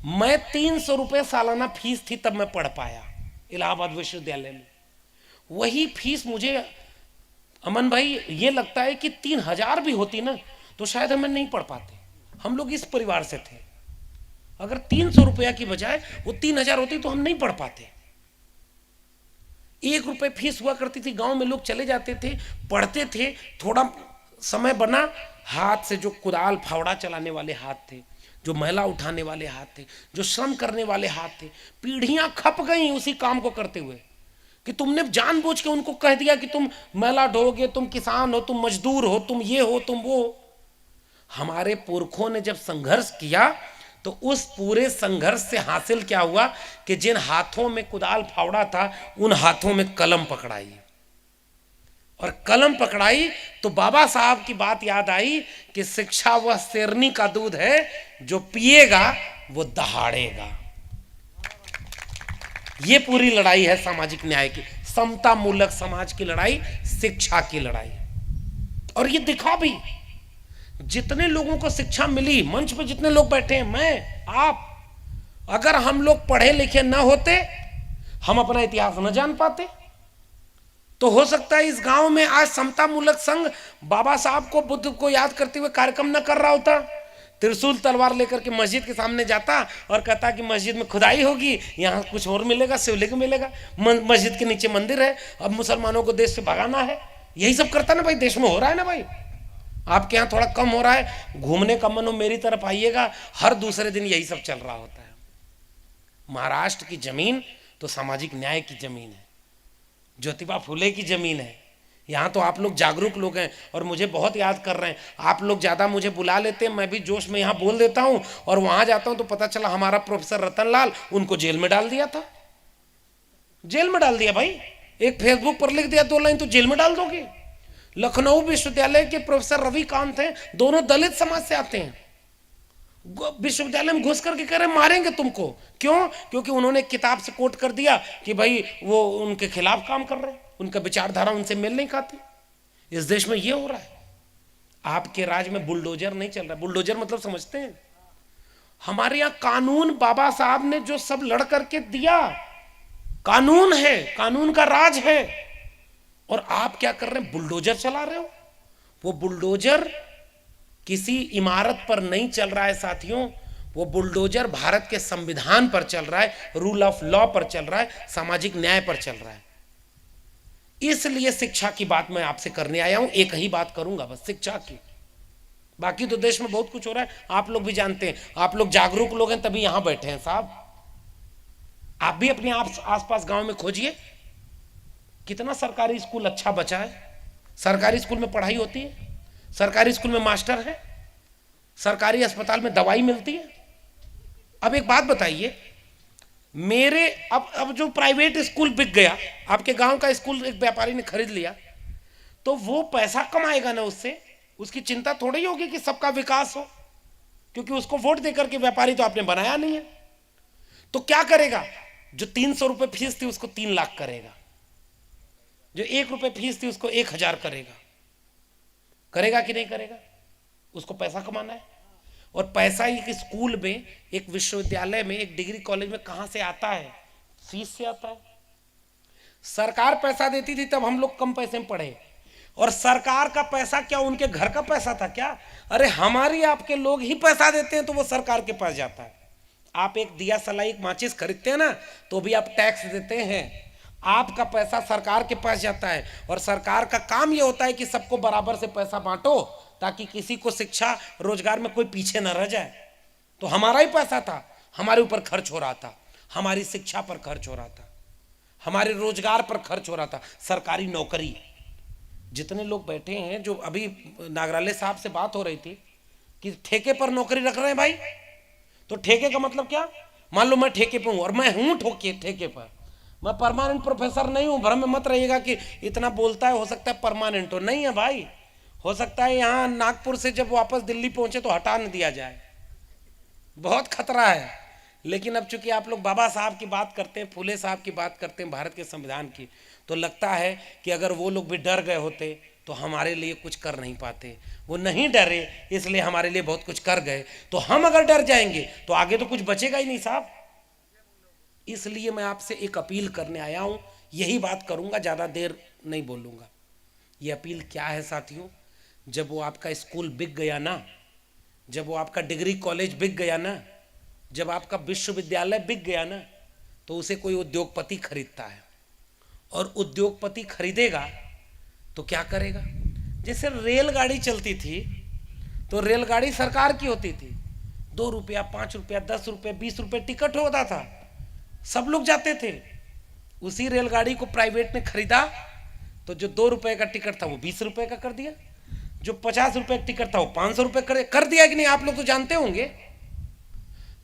मैं 300 रुपए सालाना फीस थी तब मैं पढ़ पाया इलाहाबाद विश्वविद्यालय में। वही फीस मुझे अमन भाई ये लगता है कि 3000 भी होती ना तो शायद हम नहीं पढ़ पाते। हम लोग इस परिवार से थे, अगर 300 रुपया की बजाय वो 3000 होती तो हम नहीं पढ़ पाते। 1 रुपए फीस हुआ करती थी, गांव में लोग चले जाते थे, पढ़ते थे, थोड़ा समय बना, हाथ से जो कुदाल फावड़ा चलाने वाले हाथ थे, जो मैला उठाने वाले हाथ थे, जो श्रम करने वाले हाथ थे, पीढ़ियां खप गई उसी काम को करते हुए। कि तुमने जानबूझ के उनको कह दिया कि तुम मैला ढोगे, तुम किसान हो, तुम मजदूर हो, तुम ये हो, तुम वो हो। हमारे पुरखों ने जब संघर्ष किया तो उस पूरे संघर्ष से हासिल क्या हुआ कि जिन हाथों में कुदाल फावड़ा था उन हाथों में कलम पकड़ाई, और कलम पकड़ाई तो बाबा साहब की बात याद आई कि शिक्षा वह शेरनी का दूध है, जो पिएगा वो दहाड़ेगा। ये पूरी लड़ाई है सामाजिक न्याय की, समता मूलक समाज की लड़ाई, शिक्षा की लड़ाई। और ये दिखा भी, जितने लोगों को शिक्षा मिली, मंच पे जितने लोग बैठे हैं, मैं, आप, अगर हम लोग पढ़े लिखे ना होते, हम अपना इतिहास न जान पाते। तो हो सकता है इस गांव में आज समता मूलक संघ बाबा साहब को, बुद्ध को याद करते हुए कार्यक्रम न कर रहा होता, त्रिशूल तलवार लेकर के मस्जिद के सामने जाता और कहता कि मस्जिद में खुदाई होगी, यहाँ कुछ और मिलेगा, शिवलिंग मिलेगा, मस्जिद के नीचे मंदिर है, अब मुसलमानों को देश से भगाना है। यही सब करता ना भाई, देश में हो रहा है ना भाई। आपके यहाँ थोड़ा कम हो रहा है, घूमने का मन हो मेरी तरफ आइएगा, हर दूसरे दिन यही सब चल रहा होता है। महाराष्ट्र की जमीन तो सामाजिक न्याय की जमीन है, ज्योतिबा फुले की जमीन है। यहाँ तो आप लोग जागरूक लोग हैं और मुझे बहुत याद कर रहे हैं। आप लोग ज़्यादा मुझे बुला लेते हैं, मैं भी जोश में यहाँ बोल देता हूँ, और वहाँ जाता हूँ तो पता चला हमारा प्रोफेसर रतनलाल, उनको जेल में डाल दिया था, जेल में डाल दिया भाई। एक फेसबुक पर लिख दिया 2 लाइन तो जेल में डाल दोगे। लखनऊ विश्वविद्यालय के प्रोफेसर रविकांत हैं, दोनों दलित समाज से आते हैं, विश्वविद्यालय में घुस करके कह रहे मारेंगे तुमको। क्यों? क्योंकि उन्होंने किताब से कोट कर दिया कि भाई वो उनके खिलाफ काम कर रहे हैं, उनका विचारधारा उनसे मेल नहीं खाती। इस देश में ये हो रहा है। आपके राज में बुलडोजर नहीं चल रहा। बुलडोजर मतलब समझते हैं? हमारे यहाँ कानून बाबा साहब ने जो सब लड़ करके दिया, कानून है, कानून का राज है, और आप क्या कर रहे हैं? बुलडोजर चला रहे हो। वो बुलडोजर किसी इमारत पर नहीं चल रहा है साथियों, वो बुलडोजर भारत के संविधान पर चल रहा है, रूल ऑफ लॉ पर चल रहा है, सामाजिक न्याय पर चल रहा है। इसलिए शिक्षा की बात मैं आपसे करने आया हूं। एक ही बात करूंगा बस, शिक्षा की। बाकी तो देश में बहुत कुछ हो रहा है, आप लोग भी जानते हैं। आप लोग जागरूक लोग हैं तभी यहां बैठे हैं साहब। आप भी अपने आसपास गांव में खोजिए, कितना सरकारी स्कूल अच्छा बचा है। सरकारी स्कूल में पढ़ाई होती है, सरकारी स्कूल में मास्टर है, सरकारी अस्पताल में दवाई मिलती है। अब एक बात बताइए, मेरे अब जो प्राइवेट स्कूल बिक गया, आपके गांव का स्कूल एक व्यापारी ने खरीद लिया, तो वो पैसा कमाएगा ना, उससे उसकी चिंता थोड़ी होगी कि सबका विकास हो, क्योंकि उसको वोट देकर के व्यापारी तो आपने बनाया नहीं है। तो क्या करेगा? जो 300 रुपए फीस थी उसको 3 लाख करेगा, जो 1 रुपए फीस थी उसको 1000 करेगा। करेगा कि नहीं करेगा? उसको पैसा कमाना है। और पैसा एक स्कूल में, एक विश्वविद्यालय में, एक डिग्री कॉलेज में कहां से आता है? फीस से आता है। सरकार पैसा देती थी तब हम लोग कम पैसे में पढ़े, और सरकार का पैसा क्या उनके घर का पैसा था क्या? अरे हमारी आपके लोग ही पैसा देते हैं तो वो सरकार के पास जाता है। आप एक दिया सलाई, एक माचिस खरीदते हैं ना, तो भी आप टैक्स देते हैं। आपका पैसा सरकार के पास जाता है, और सरकार का काम यह होता है कि सबको बराबर से पैसा बांटो, ताकि किसी को शिक्षा रोजगार में कोई पीछे न रह जाए। तो हमारा ही पैसा था, हमारे ऊपर खर्च हो रहा था, हमारी शिक्षा पर खर्च हो रहा था, हमारे रोजगार पर खर्च हो रहा था। सरकारी नौकरी, जितने लोग बैठे हैं, जो अभी नागराले साहब से बात हो रही थी कि ठेके पर नौकरी रख रहे हैं भाई, तो ठेके का मतलब क्या? मान लो मैं ठेके पे हूं, और मैं हूं ठेके पर, मैं परमानेंट प्रोफेसर नहीं हूं। भ्रम में मत रहिएगा कि इतना बोलता है, हो सकता है परमानेंट हो। नहीं है भाई, हो सकता है यहाँ नागपुर से जब वापस दिल्ली पहुंचे तो हटा न दिया जाए, बहुत खतरा है। लेकिन अब चूंकि आप लोग बाबा साहब की बात करते हैं, फुले साहब की बात करते हैं, भारत के संविधान की, तो लगता है कि अगर वो लोग भी डर गए होते तो हमारे लिए कुछ कर नहीं पाते। वो नहीं डरे, इसलिए हमारे लिए बहुत कुछ कर गए। तो हम अगर डर जाएंगे तो आगे तो कुछ बचेगा ही नहीं साहब। इसलिए मैं आपसे एक अपील करने आया हूं, यही बात करूंगा, ज़्यादा देर नहीं बोलूंगा। ये अपील क्या है साथियों? जब वो आपका स्कूल बिक गया ना, जब वो आपका डिग्री कॉलेज बिक गया ना, जब आपका विश्वविद्यालय बिक गया ना, तो उसे कोई उद्योगपति खरीदता है, और उद्योगपति खरीदेगा तो क्या करेगा? जैसे रेलगाड़ी चलती थी तो रेलगाड़ी सरकार की होती थी, 2 रुपया, 5 रुपया, 10 रुपये, 20 रुपये टिकट होता था, सब लोग जाते थे। उसी रेलगाड़ी को प्राइवेट ने खरीदा तो जो 2 रुपये का टिकट था वो 20 रुपये का कर दिया, जो 50 रुपये का टिकट था वो 500 रुपये कर दिया कि नहीं? आप लोग तो जानते होंगे।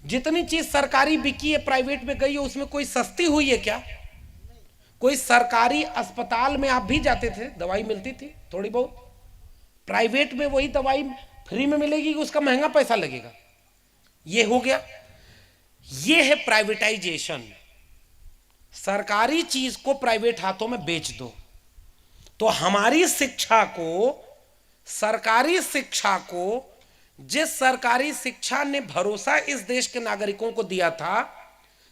जितनी चीज सरकारी बिकी है प्राइवेट में गई है, उसमें कोई सस्ती हुई है क्या? कोई सरकारी अस्पताल में आप भी जाते थे, दवाई मिलती थी थोड़ी बहुत, प्राइवेट में वही दवाई फ्री में मिलेगी, उसका महंगा पैसा लगेगा। ये हो गया, ये है प्राइवेटाइजेशन। सरकारी चीज को प्राइवेट हाथों में बेच दो। तो हमारी शिक्षा को, सरकारी शिक्षा को, जिस सरकारी शिक्षा ने भरोसा इस देश के नागरिकों को दिया था,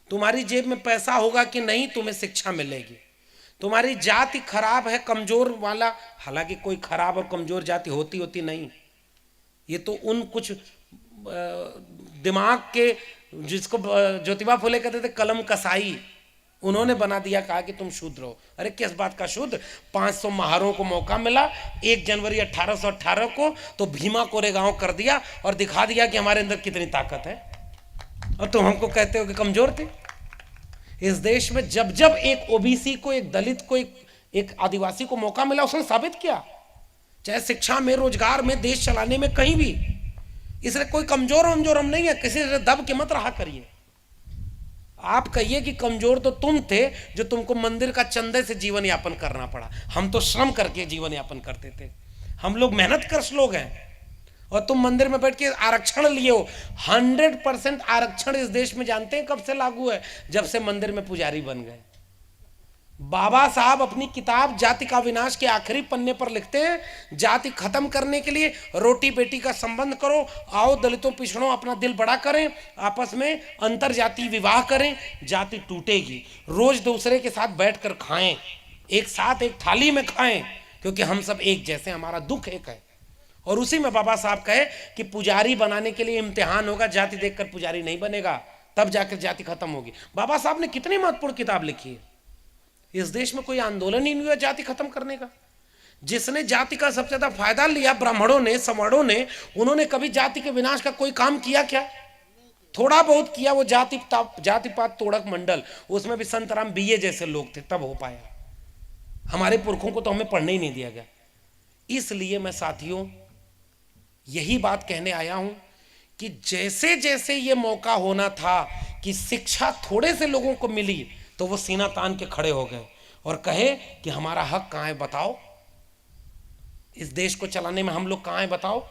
तुम्हारी जेब में पैसा होगा कि नहीं तुम्हें शिक्षा मिलेगी, तुम्हारी जाति खराब है, कमजोर वाला, हालांकि कोई खराब और कमजोर जाति होती नहीं, ये तो उन कुछ दिमाग के, जिसको ज्योतिबा फुले कहते थे कलम कसाई, उन्होंने बना दिया, कहा कि तुम शूद्र हो। अरे किस बात का शुद्ध? 500 महारों को मौका मिला 1 जनवरी 1818 को, तो भीमा कोरेगांव कर दिया और दिखा दिया कि हमारे अंदर कितनी ताकत है, और तुम हमको कहते हो कि कमजोर थे। इस देश में जब जब एक ओबीसी को, एक दलित को, एक आदिवासी को मौका मिला, उसने साबित किया, चाहे शिक्षा में, रोजगार में, देश चलाने में, कहीं भी। इसलिए कोई कमजोर हम नहीं है, किसी से दब के मत रहा करिए। आप कहिए कि कमजोर तो तुम थे जो तुमको मंदिर का चंदे से जीवन यापन करना पड़ा, हम तो श्रम करके जीवन यापन करते थे, हम लोग मेहनत कश लोग हैं, और तुम मंदिर में बैठ के आरक्षण लिए हो। 100% आरक्षण इस देश में जानते हैं कब से लागू है? जब से मंदिर में पुजारी बन गए। बाबा साहब अपनी किताब जाति का विनाश के आखिरी पन्ने पर लिखते हैं, जाति खत्म करने के लिए रोटी बेटी का संबंध करो, आओ दलितों पिछड़ों अपना दिल बड़ा करें, आपस में अंतर जाति विवाह करें, जाति टूटेगी। रोज दूसरे के साथ बैठकर खाएं, एक साथ एक थाली में खाएं, क्योंकि हम सब एक जैसे, हमारा दुख एक है। और उसी में बाबा साहब कहे कि पुजारी बनाने के लिए इम्तिहान होगा, जाति देखकर पुजारी नहीं बनेगा, तब जाकर जाति खत्म होगी। बाबा साहब ने कितनी महत्वपूर्ण किताब लिखी है। इस देश में कोई आंदोलन ही नहीं हुआ जाति खत्म करने का। जिसने जाति का सबसे ज्यादा फायदा लिया ब्राह्मणों ने, सवर्णों ने, उन्होंने कभी जाति के विनाश का कोई काम किया क्या? थोड़ा बहुत किया, वो जातिपात तोड़क मंडल, उसमें भी संतराम बीए जैसे लोग थे, तब हो पाया। हमारे पुरखों को तो हमें पढ़ने ही नहीं दिया गया। इसलिए मैं साथियों यही बात कहने आया हूं कि जैसे जैसे ये मौका होना था कि शिक्षा थोड़े से लोगों को मिली, तो वो सीना तान के खड़े हो गए और कहे कि हमारा हक कहां है बताओ, इस देश को चलाने में हम लोग कहां है बताओ।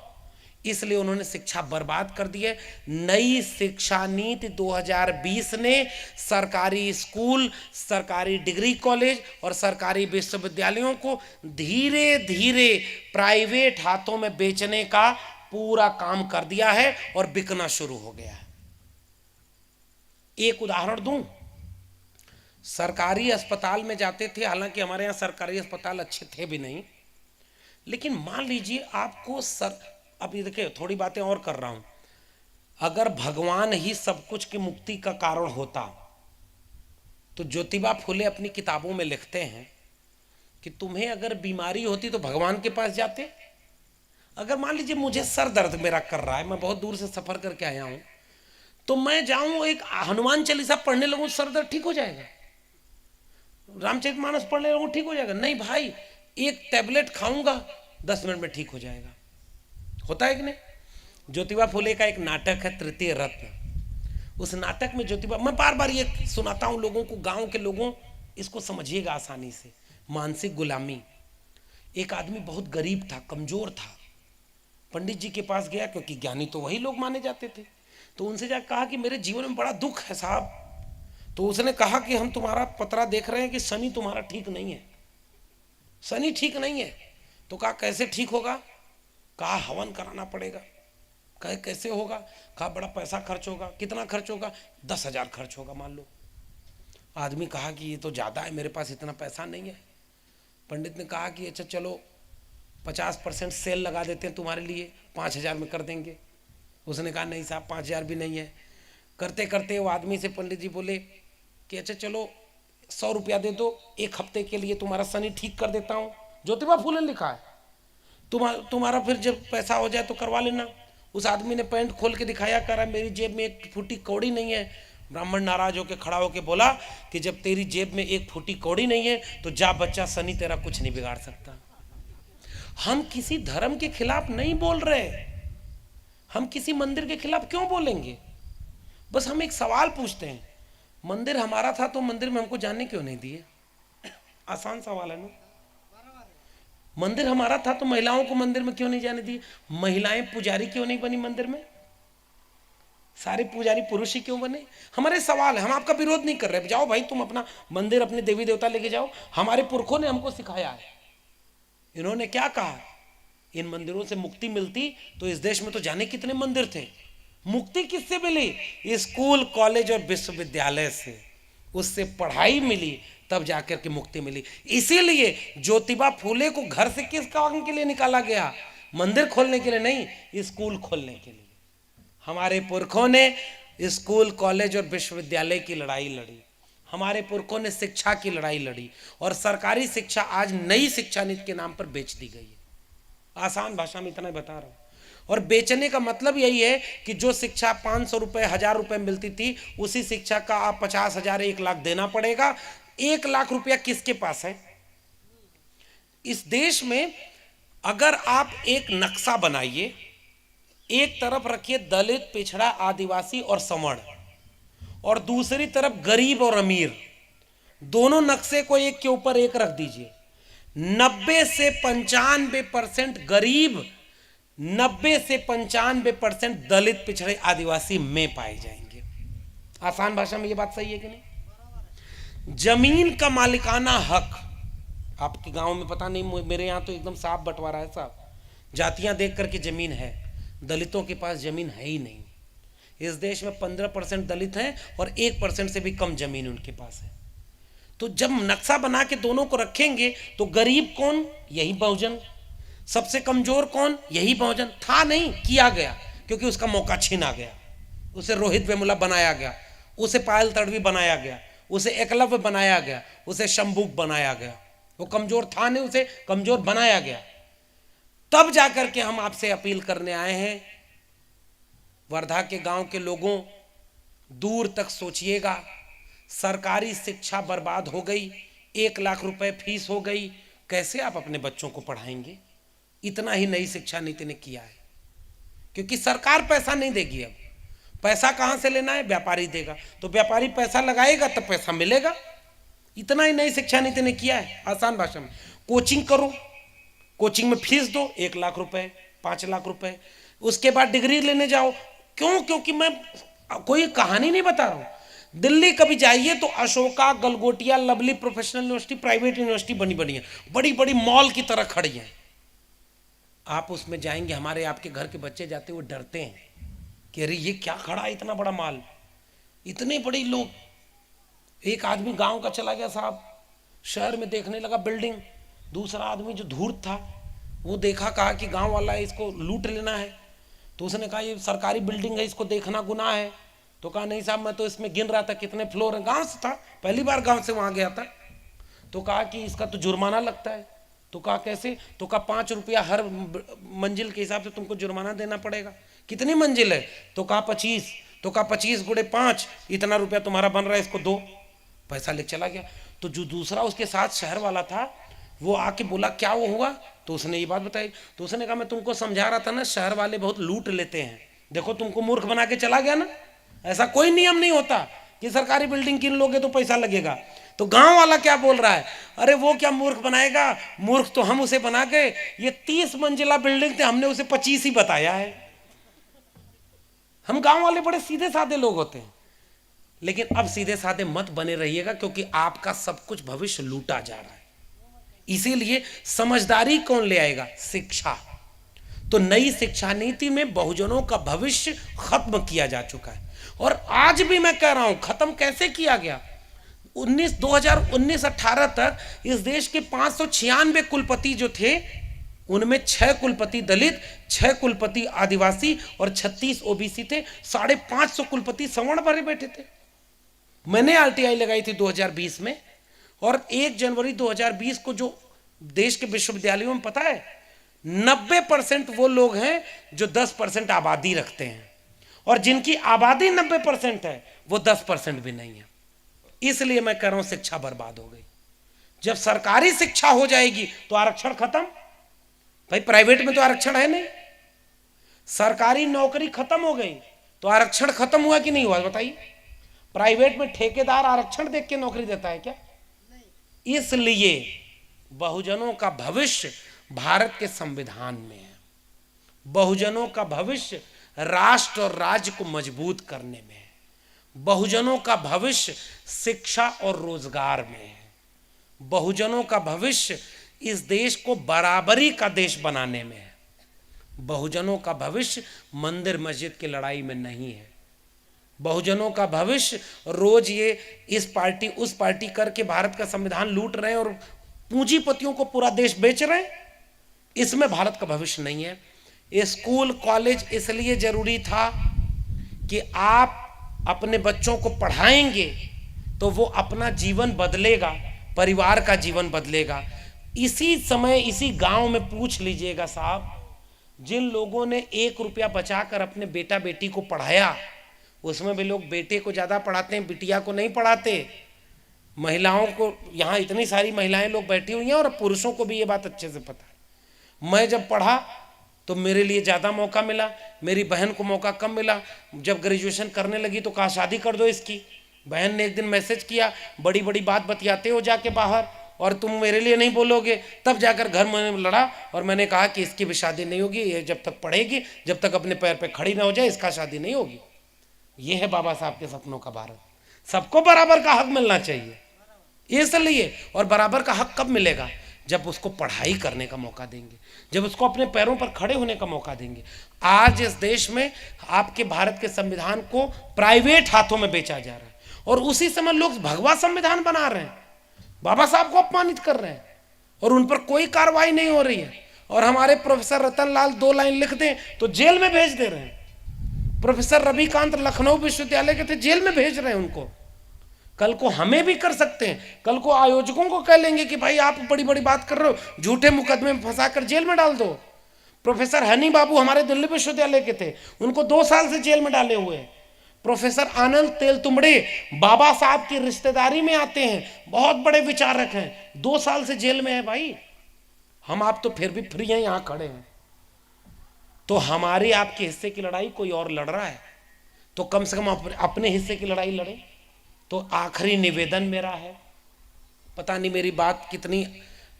इसलिए उन्होंने शिक्षा बर्बाद कर दी है। नई शिक्षा नीति 2020 ने सरकारी स्कूल, सरकारी डिग्री कॉलेज और सरकारी विश्वविद्यालयों को धीरे धीरे प्राइवेट हाथों में बेचने का पूरा काम कर दिया है और बिकना शुरू हो गया है। एक उदाहरण दूं, सरकारी अस्पताल में जाते थे, हालांकि हमारे यहाँ सरकारी अस्पताल अच्छे थे भी नहीं, लेकिन मान लीजिए आपको अब ये देखिए थोड़ी बातें और कर रहा हूं, अगर भगवान ही सब कुछ की मुक्ति का कारण होता तो ज्योतिबा फुले अपनी किताबों में लिखते हैं कि तुम्हें अगर बीमारी होती तो भगवान के पास जाते। अगर मान लीजिए मुझे सर दर्द मेरा कर रहा है, मैं बहुत दूर से सफर करके आया हूं, तो मैं जाऊं एक हनुमान चालीसा पढ़ने लगूं, सर दर्द ठीक हो जाएगा? रामचरितमानस पढ़ने लगूं ठीक हो जाएगा? नहीं भाई, एक टैबलेट खाऊंगा 10 मिनट में ठीक हो जाएगा। होता है कि नहीं? ज्योतिबा फुले का एक नाटक है तृतीय रत्न। उस नाटक में ज्योतिबा, मैं बार बार ये सुनाता हूं लोगों को, गांव के लोगों, इसको समझिएगा आसानी से। मानसिक गुलामी। एक आदमी बहुत गरीब था, कमजोर था, पंडित जी के पास गया, क्योंकि ज्ञानी तो वही लोग माने जाते थे, तो उनसे जाकर कहा कि मेरे जीवन में बड़ा दुख है साहब। तो उसने कहा कि हम तुम्हारा पतरा देख रहे हैं कि शनि तुम्हारा ठीक नहीं है, शनि ठीक नहीं है। तो कहा कैसे ठीक होगा? कहा हवन कराना पड़ेगा। कहे कैसे होगा? कहा बड़ा पैसा खर्च होगा। कितना खर्च होगा? 10,000 खर्च होगा मान लो। आदमी कहा कि ये तो ज़्यादा है, मेरे पास इतना पैसा नहीं है। पंडित ने कहा कि अच्छा चलो 50% सेल लगा देते हैं तुम्हारे लिए, 5,000 में कर देंगे। उसने कहा नहीं साहब 5,000 भी नहीं है। करते करते वो आदमी से पंडित जी बोले कि अच्छा चलो 100 रुपया दे दो, 1 हफ्ते के लिए तुम्हारा शनि ठीक कर देता हूँ। ज्योतिबा फूले लिखा है। तुम्हारा फिर जब पैसा हो जाए तो करवा लेना। उस आदमी ने पैंट खोल के दिखाया, कह रहा मेरी जेब में 1 फूटी कौड़ी नहीं है। ब्राह्मण नाराज होकर खड़ा होकर बोला कि जब तेरी जेब में 1 फूटी कौड़ी नहीं है तो जा बच्चा, शनि तेरा कुछ नहीं बिगाड़ सकता। हम किसी धर्म के खिलाफ नहीं बोल रहे, हम किसी मंदिर के खिलाफ क्यों बोलेंगे? बस हम एक सवाल पूछते हैं, मंदिर हमारा था तो मंदिर में हमको जाने क्यों नहीं दिए? आसान सवाल है ना। मंदिर हमारा था तो महिलाओं को मंदिर में क्यों नहीं जाने दिए? महिलाएं पुजारी क्यों नहीं बनी मंदिर में? सारे पुजारी पुरुष ही क्यों बने? हमारे सवाल है, हम आपका विरोध नहीं कर रहे। जाओ भाई, तुम अपना मंदिर, अपने देवी देवता लेके जाओ। हमारे पुरखों ने हमको सिखाया है। इन्होंने क्या कहा, इन मंदिरों से मुक्ति मिलती तो इस देश में तो जाने कितने मंदिर थे। मुक्ति किससे मिली? स्कूल, कॉलेज और विश्वविद्यालय से। उससे पढ़ाई मिली, तब जाकर के मुक्ति मिली। इसीलिए ज्योतिबा फूले को घर से किस काम के लिए निकाला गया? मंदिर खोलने के लिए नहीं, स्कूल खोलने के लिए। हमारे पुरखों ने स्कूल, कॉलेज और विश्वविद्यालय की लड़ाई लड़ी। हमारे पुरखों ने शिक्षा की लड़ाई लड़ी, और सरकारी शिक्षा आज नई शिक्षा नीति के नाम पर बेच दी गई है। आसान भाषा में इतना बता रहा हूं। और बेचने का मतलब यही है कि जो शिक्षा 500 रुपए, 1000 रुपए मिलती थी, उसी शिक्षा का आप 50,000, 1 लाख देना पड़ेगा। 1 लाख रुपया किसके पास है? इस देश में अगर आप एक नक्शा बनाइए, एक तरफ रखिए दलित, पिछड़ा, आदिवासी और सवर्ण, और दूसरी तरफ गरीब और अमीर, दोनों नक्शे को एक के ऊपर एक रख दीजिए। 90 से 95% गरीब, 90 से 95% दलित, पिछड़े, आदिवासी में पाए जाएंगे। आसान भाषा में ये बात सही है कि नहीं? जमीन का मालिकाना हक आपके गांव में पता नहीं, मेरे यहां तो एकदम साफ बंटवारा है साहब। जातियां देख करके जमीन है, दलितों के पास जमीन है ही नहीं। इस देश में 15% दलित हैं और 1% से भी कम जमीन उनके पास है। तो जब नक्शा बना के दोनों को रखेंगे तो गरीब कौन? यही बहुजन। सबसे कमजोर कौन? यही बहुजन। था नहीं, किया गया, क्योंकि उसका मौका छीना गया। उसे रोहित वेमुला बनाया गया, उसे पायल तड़वी बनाया गया, उसे एकलव्य बनाया गया, उसे शंभुक बनाया गया। वो कमजोर था नहीं, उसे कमजोर बनाया गया। तब जाकर के हम आपसे अपील करने आए हैं, वर्धा के गांव के लोगों, दूर तक सोचिएगा। सरकारी शिक्षा बर्बाद हो गई, 1 लाख रुपए फीस हो गई, कैसे आप अपने बच्चों को पढ़ाएंगे? इतना ही नई शिक्षा नीति ने किया है, क्योंकि सरकार पैसा नहीं देगी। अब पैसा कहां से लेना है? व्यापारी देगा। तो व्यापारी पैसा लगाएगा तब पैसा मिलेगा। इतना ही नई शिक्षा नीति ने किया है। आसान भाषा में, कोचिंग करो, कोचिंग में फीस दो 1 लाख रुपए, 5 लाख रुपए, उसके बाद डिग्री लेने जाओ। क्यों? क्योंकि मैं कोई कहानी नहीं बता रहा हूं। दिल्ली कभी जाइए तो Ashoka, Galgotia, lovely professional university, private university बनी बनी है, बड़ी बड़ी मॉल की तरह खड़ी है। आप उसमें जाएंगे, हमारे आपके घर के बच्चे जाते हुए डरते हैं कि अरे ये क्या खड़ा है, इतना बड़ा माल, इतने बड़े लोग। एक आदमी गांव का चला गया साहब, शहर में देखने लगा बिल्डिंग। दूसरा आदमी जो धूर्त था वो देखा, कहा कि गांव वाला है, इसको लूट लेना है। तो उसने कहा ये सरकारी बिल्डिंग है, इसको देखना गुनाह है। तो कहा नहीं साहब, मैं तो इसमें गिन रहा था कितने फ्लोर है। गांव से था, पहली बार गांव से वहां गया था। तो कहा कि इसका तो जुर्माना लगता है। तो कहा कैसे? तो कहा 5 रुपया हर मंजिल के हिसाब से तुमको जुर्माना देना पड़ेगा। कितनी मंजिल है? तो कहा 25। तो कहा 25 गुणे 5, इतना रुपया तुम्हारा बन रहा है, इसको दो। पैसा ले चला गया। तो जो दूसरा उसके साथ शहर वाला था वो आके बोला क्या वो हुआ? तो उसने ये बात बताई। तो उसने कहा मैं तुमको समझा रहा था ना, शहर वाले बहुत लूट लेते हैं, देखो तुमको मूर्ख बना के चला गया ना। ऐसा कोई नियम नहीं होता कि सरकारी बिल्डिंग गिन लोगे तो पैसा लगेगा। तो गांव वाला क्या बोल रहा है, अरे वो क्या मूर्ख बनाएगा, मूर्ख तो हम उसे बना के, ये 30 मंजिला बिल्डिंग थे, हमने उसे 25 ही बताया है। हम गांव वाले बड़े सीधे साधे लोग होते हैं। लेकिन अब सीधे साधे मत बने रहिएगा, क्योंकि आपका सब कुछ भविष्य लूटा जा रहा है। इसीलिए समझदारी कौन ले आएगा? शिक्षा। तो नई शिक्षा नीति में बहुजनों का भविष्य खत्म किया जा चुका है। और आज भी मैं कह रहा हूं, खत्म कैसे किया गया? 2019-18 तक इस देश के 596 कुलपति जो थे, उनमें 6 कुलपति दलित, 6 कुलपति आदिवासी और 36 ओबीसी थे। 550 कुलपति सवर्ण भरे बैठे थे। मैंने आरटीआई लगाई थी 2020 में, और 1 जनवरी 2020 को जो देश के विश्वविद्यालयों में पता है 90% वो लोग हैं जो 10% आबादी रखते हैं, और जिनकी आबादी 90% है वो 10% भी नहीं है। इसलिए मैं कह रहा हूं शिक्षा बर्बाद हो गई। जब सरकारी शिक्षा हो जाएगी तो आरक्षण खत्म। भाई प्राइवेट में तो आरक्षण है नहीं, सरकारी नौकरी खत्म हो गई तो आरक्षण खत्म हुआ कि नहीं हुआ बताइए। प्राइवेट में ठेकेदार आरक्षण देख के नौकरी देता है क्या? इसलिए बहुजनों का भविष्य भारत के संविधान में है। बहुजनों का भविष्य राष्ट्र और राज्य को मजबूत करने में है। बहुजनों का भविष्य शिक्षा और रोजगार में है। बहुजनों का भविष्य इस देश को बराबरी का देश बनाने में है। बहुजनों का भविष्य मंदिर मस्जिद की लड़ाई में नहीं है। बहुजनों का भविष्य रोज ये इस पार्टी उस पार्टी करके भारत का संविधान लूट रहे हैं और पूंजीपतियों को पूरा देश बेच रहे हैं, इसमें भारत का भविष्य नहीं है। स्कूल कॉलेज इसलिए जरूरी था कि आप अपने बच्चों को पढ़ाएंगे तो वो अपना जीवन बदलेगा, परिवार का जीवन बदलेगा। इसी समय इसी गांव में पूछ लीजिएगा साहब, जिन लोगों ने 1 रुपया बचाकर अपने बेटा बेटी को पढ़ाया, उसमें भी लोग बेटे को ज़्यादा पढ़ाते हैं, बिटिया को नहीं पढ़ाते। महिलाओं को, यहाँ इतनी सारी महिलाएं लोग बैठी हुई हैं और पुरुषों को भी ये बात अच्छे से पता है। मैं जब पढ़ा तो मेरे लिए ज़्यादा मौका मिला, मेरी बहन को मौका कम मिला। जब ग्रेजुएशन करने लगी तो कहा शादी कर दो इसकी। बहन ने एक दिन मैसेज किया, बड़ी बड़ी बात बतियाते हो जाके बाहर और तुम मेरे लिए नहीं बोलोगे। तब जाकर घर में लड़ा और मैंने कहा कि इसकी भी शादी नहीं होगी, ये जब तक पढ़ेगी, जब तक अपने पैर पे खड़ी ना हो जाए इसका शादी नहीं होगी। ये है बाबा साहब के सपनों का भारत। सबको बराबर का हक मिलना चाहिए, इसलिए। और बराबर का हक कब मिलेगा? जब उसको पढ़ाई करने का मौका देंगे, जब उसको अपने पैरों पर खड़े होने का मौका देंगे। आज इस देश में आपके भारत के संविधान को प्राइवेट हाथों में बेचा जा रहा है और उसी समय लोग भगवा संविधान बना रहे हैं, बाबा साहब को अपमानित कर रहे हैं और उन पर कोई कार्रवाई नहीं हो रही है। और हमारे प्रोफेसर रतन लाल 2 लाइन लिख दें तो जेल में भेज दे रहे हैं। प्रोफेसर रविकांत लखनऊ विश्वविद्यालय के थे, जेल में भेज रहे हैं उनको। कल को हमें भी कर सकते हैं, कल को आयोजकों को कह लेंगे कि भाई आप बड़ी बड़ी बात कर रहे हो, झूठे मुकदमे में फंसाकर जेल में डाल दो। प्रोफेसर हनी बाबू हमारे दिल्ली विश्वविद्यालय के थे, उनको 2 साल से जेल में डाले हुए हैं। प्रोफेसर आनंद तेलतुंबड़े बाबा साहब की रिश्तेदारी में आते हैं, बहुत बड़े विचारक हैं, 2 साल से जेल में है भाई। हम आप तो फिर भी फ्री हैं, यहां खड़े हैं। तो हमारी आपके हिस्से की लड़ाई कोई और लड़ रहा है तो कम से कम अपने हिस्से की लड़ाई लड़े। तो आखिरी निवेदन मेरा है, पता नहीं मेरी बात कितनी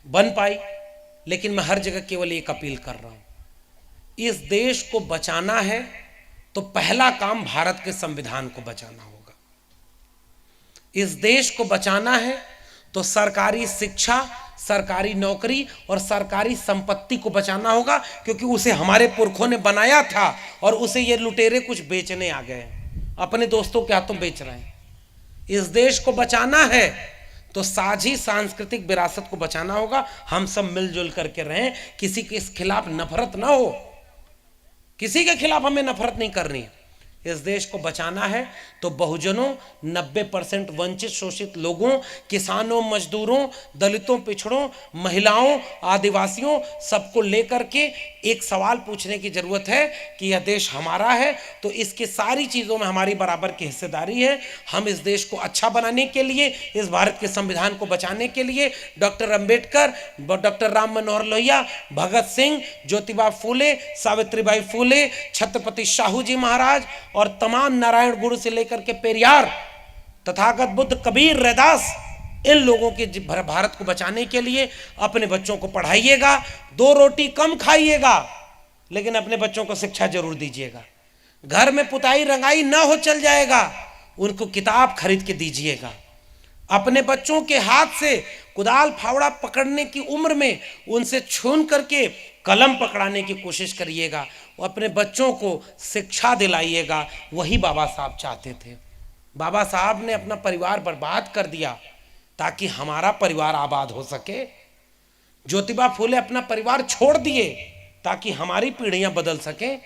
बन पाई, लेकिन मैं हर जगह केवल एक अपील कर रहा हूं, इस देश को बचाना है तो पहला काम भारत के संविधान को बचाना होगा। इस देश को बचाना है तो सरकारी शिक्षा, सरकारी नौकरी और सरकारी संपत्ति को बचाना होगा, क्योंकि उसे हमारे पुरखों ने बनाया था और उसे ये लुटेरे कुछ बेचने आ गए, अपने दोस्तों के हाथों बेच रहे हैं। इस देश को बचाना है तो साझी सांस्कृतिक विरासत को बचाना होगा। हम सब मिलजुल करके रहें, किसी के इस खिलाफ नफरत ना हो, किसी के खिलाफ हमें नफरत नहीं करनी। इस देश को बचाना है तो बहुजनों, 90% वंचित शोषित लोगों, किसानों, मजदूरों, दलितों, पिछड़ों, महिलाओं, आदिवासियों, सबको लेकर के एक सवाल पूछने की जरूरत है कि यह देश हमारा है तो इसके सारी चीज़ों में हमारी बराबर की हिस्सेदारी है। हम इस देश को अच्छा बनाने के लिए, इस भारत के संविधान को बचाने के लिए डॉक्टर अंबेडकर, डॉक्टर राम मनोहर लोहिया, भगत सिंह, ज्योतिबा फूले, सावित्रीबाई फूले, छत्रपति शाहू जी महाराज और तमाम नारायण गुरु से लेकर के पेरियार, तथागत बुद्ध, कबीर, रैदास, इन लोगों के भारत को बचाने के लिए अपने बच्चों को पढ़ाइएगा। 2 रोटी कम खाइएगा लेकिन अपने बच्चों को शिक्षा जरूर दीजिएगा। घर में पुताई रंगाई ना हो चल जाएगा, उनको किताब खरीद के दीजिएगा। अपने बच्चों के हाथ से कुदाल फावड़ा पकड़ने की उम्र में उनसे छून करके कलम पकड़ाने की कोशिश करिएगा। अपने बच्चों को शिक्षा दिलाइएगा। वही बाबा साहब चाहते थे। बाबा साहब ने अपना परिवार बर्बाद कर दिया ताकि हमारा परिवार आबाद हो सके। ज्योतिबा फूले अपना परिवार छोड़ दिए ताकि हमारी पीढ़ियां बदल सकें।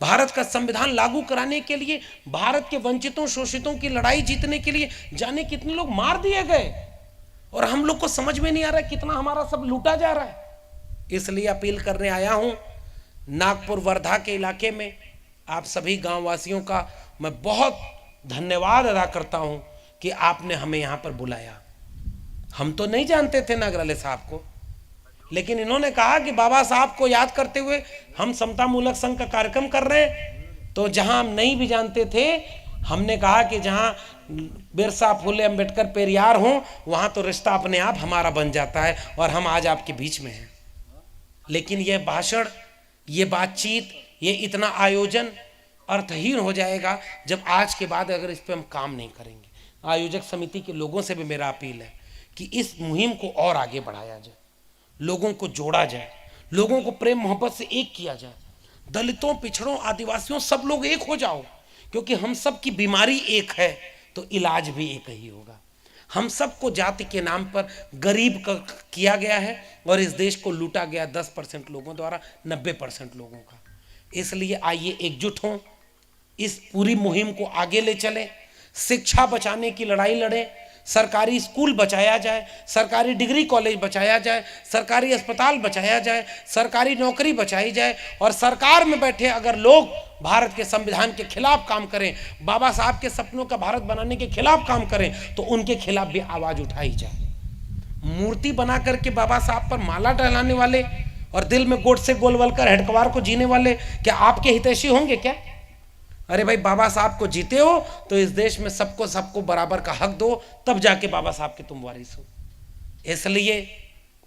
भारत का संविधान लागू कराने के लिए, भारत के वंचितों शोषितों की लड़ाई जीतने के लिए जाने कितने लोग मार दिए गए। और हम लोग को समझ में नहीं आ रहा है कितना हमारा सब लूटा जा रहा है। इसलिए अपील करने आया हूं, नागपुर वर्धा के इलाके में आप सभी गांव वासियों का मैं बहुत धन्यवाद अदा करता हूं कि आपने हमें यहां पर बुलाया। हम तो नहीं जानते थे नागराले साहब को, लेकिन इन्होंने कहा कि बाबा साहब को याद करते हुए हम समता मूलक संघ का कार्यक्रम कर रहे हैं। तो जहां हम नहीं भी जानते थे, हमने कहा कि जहां बिरसा, फुले, अंबेडकर, पेरियार हों, वहां तो रिश्ता अपने आप हमारा बन जाता है, और हम आज आपके बीच में हैं। लेकिन यह भाषण, ये बातचीत, ये इतना आयोजन अर्थहीन हो जाएगा जब आज के बाद अगर इस पर हम काम नहीं करेंगे। आयोजक समिति के लोगों से भी मेरा अपील है कि इस मुहिम को और आगे बढ़ाया जाए, लोगों को जोड़ा जाए, लोगों को प्रेम मोहब्बत से एक किया जाए। दलितों, पिछड़ों, आदिवासियों सब लोग एक हो जाओ, क्योंकि हम सब की बीमारी एक है तो इलाज भी एक ही होगा। हम सबको जाति के नाम पर गरीब किया गया है और इस देश को लूटा गया 10% लोगों द्वारा 90% लोगों का। इसलिए आइए एकजुट हों, इस पूरी मुहिम को आगे ले चलें, शिक्षा बचाने की लड़ाई लड़ें, सरकारी स्कूल बचाया जाए, सरकारी डिग्री कॉलेज बचाया जाए, सरकारी अस्पताल बचाया जाए, सरकारी नौकरी बचाई जाए, और सरकार में बैठे अगर लोग भारत के संविधान के खिलाफ काम करें, बाबा साहब के सपनों का भारत बनाने के खिलाफ काम करें, तो उनके खिलाफ भी आवाज उठाई जाए। मूर्ति बना करके बाबा साहब पर माला टहलाने वाले और दिल में गोट से गोलवलकर हेडकवार को जीने वाले क्या आपके हितैषी होंगे क्या? अरे भाई, बाबा साहब को जीते हो तो इस देश में सबको बराबर का हक दो, तब जाके बाबा साहब के तुम वारिस हो। इसलिए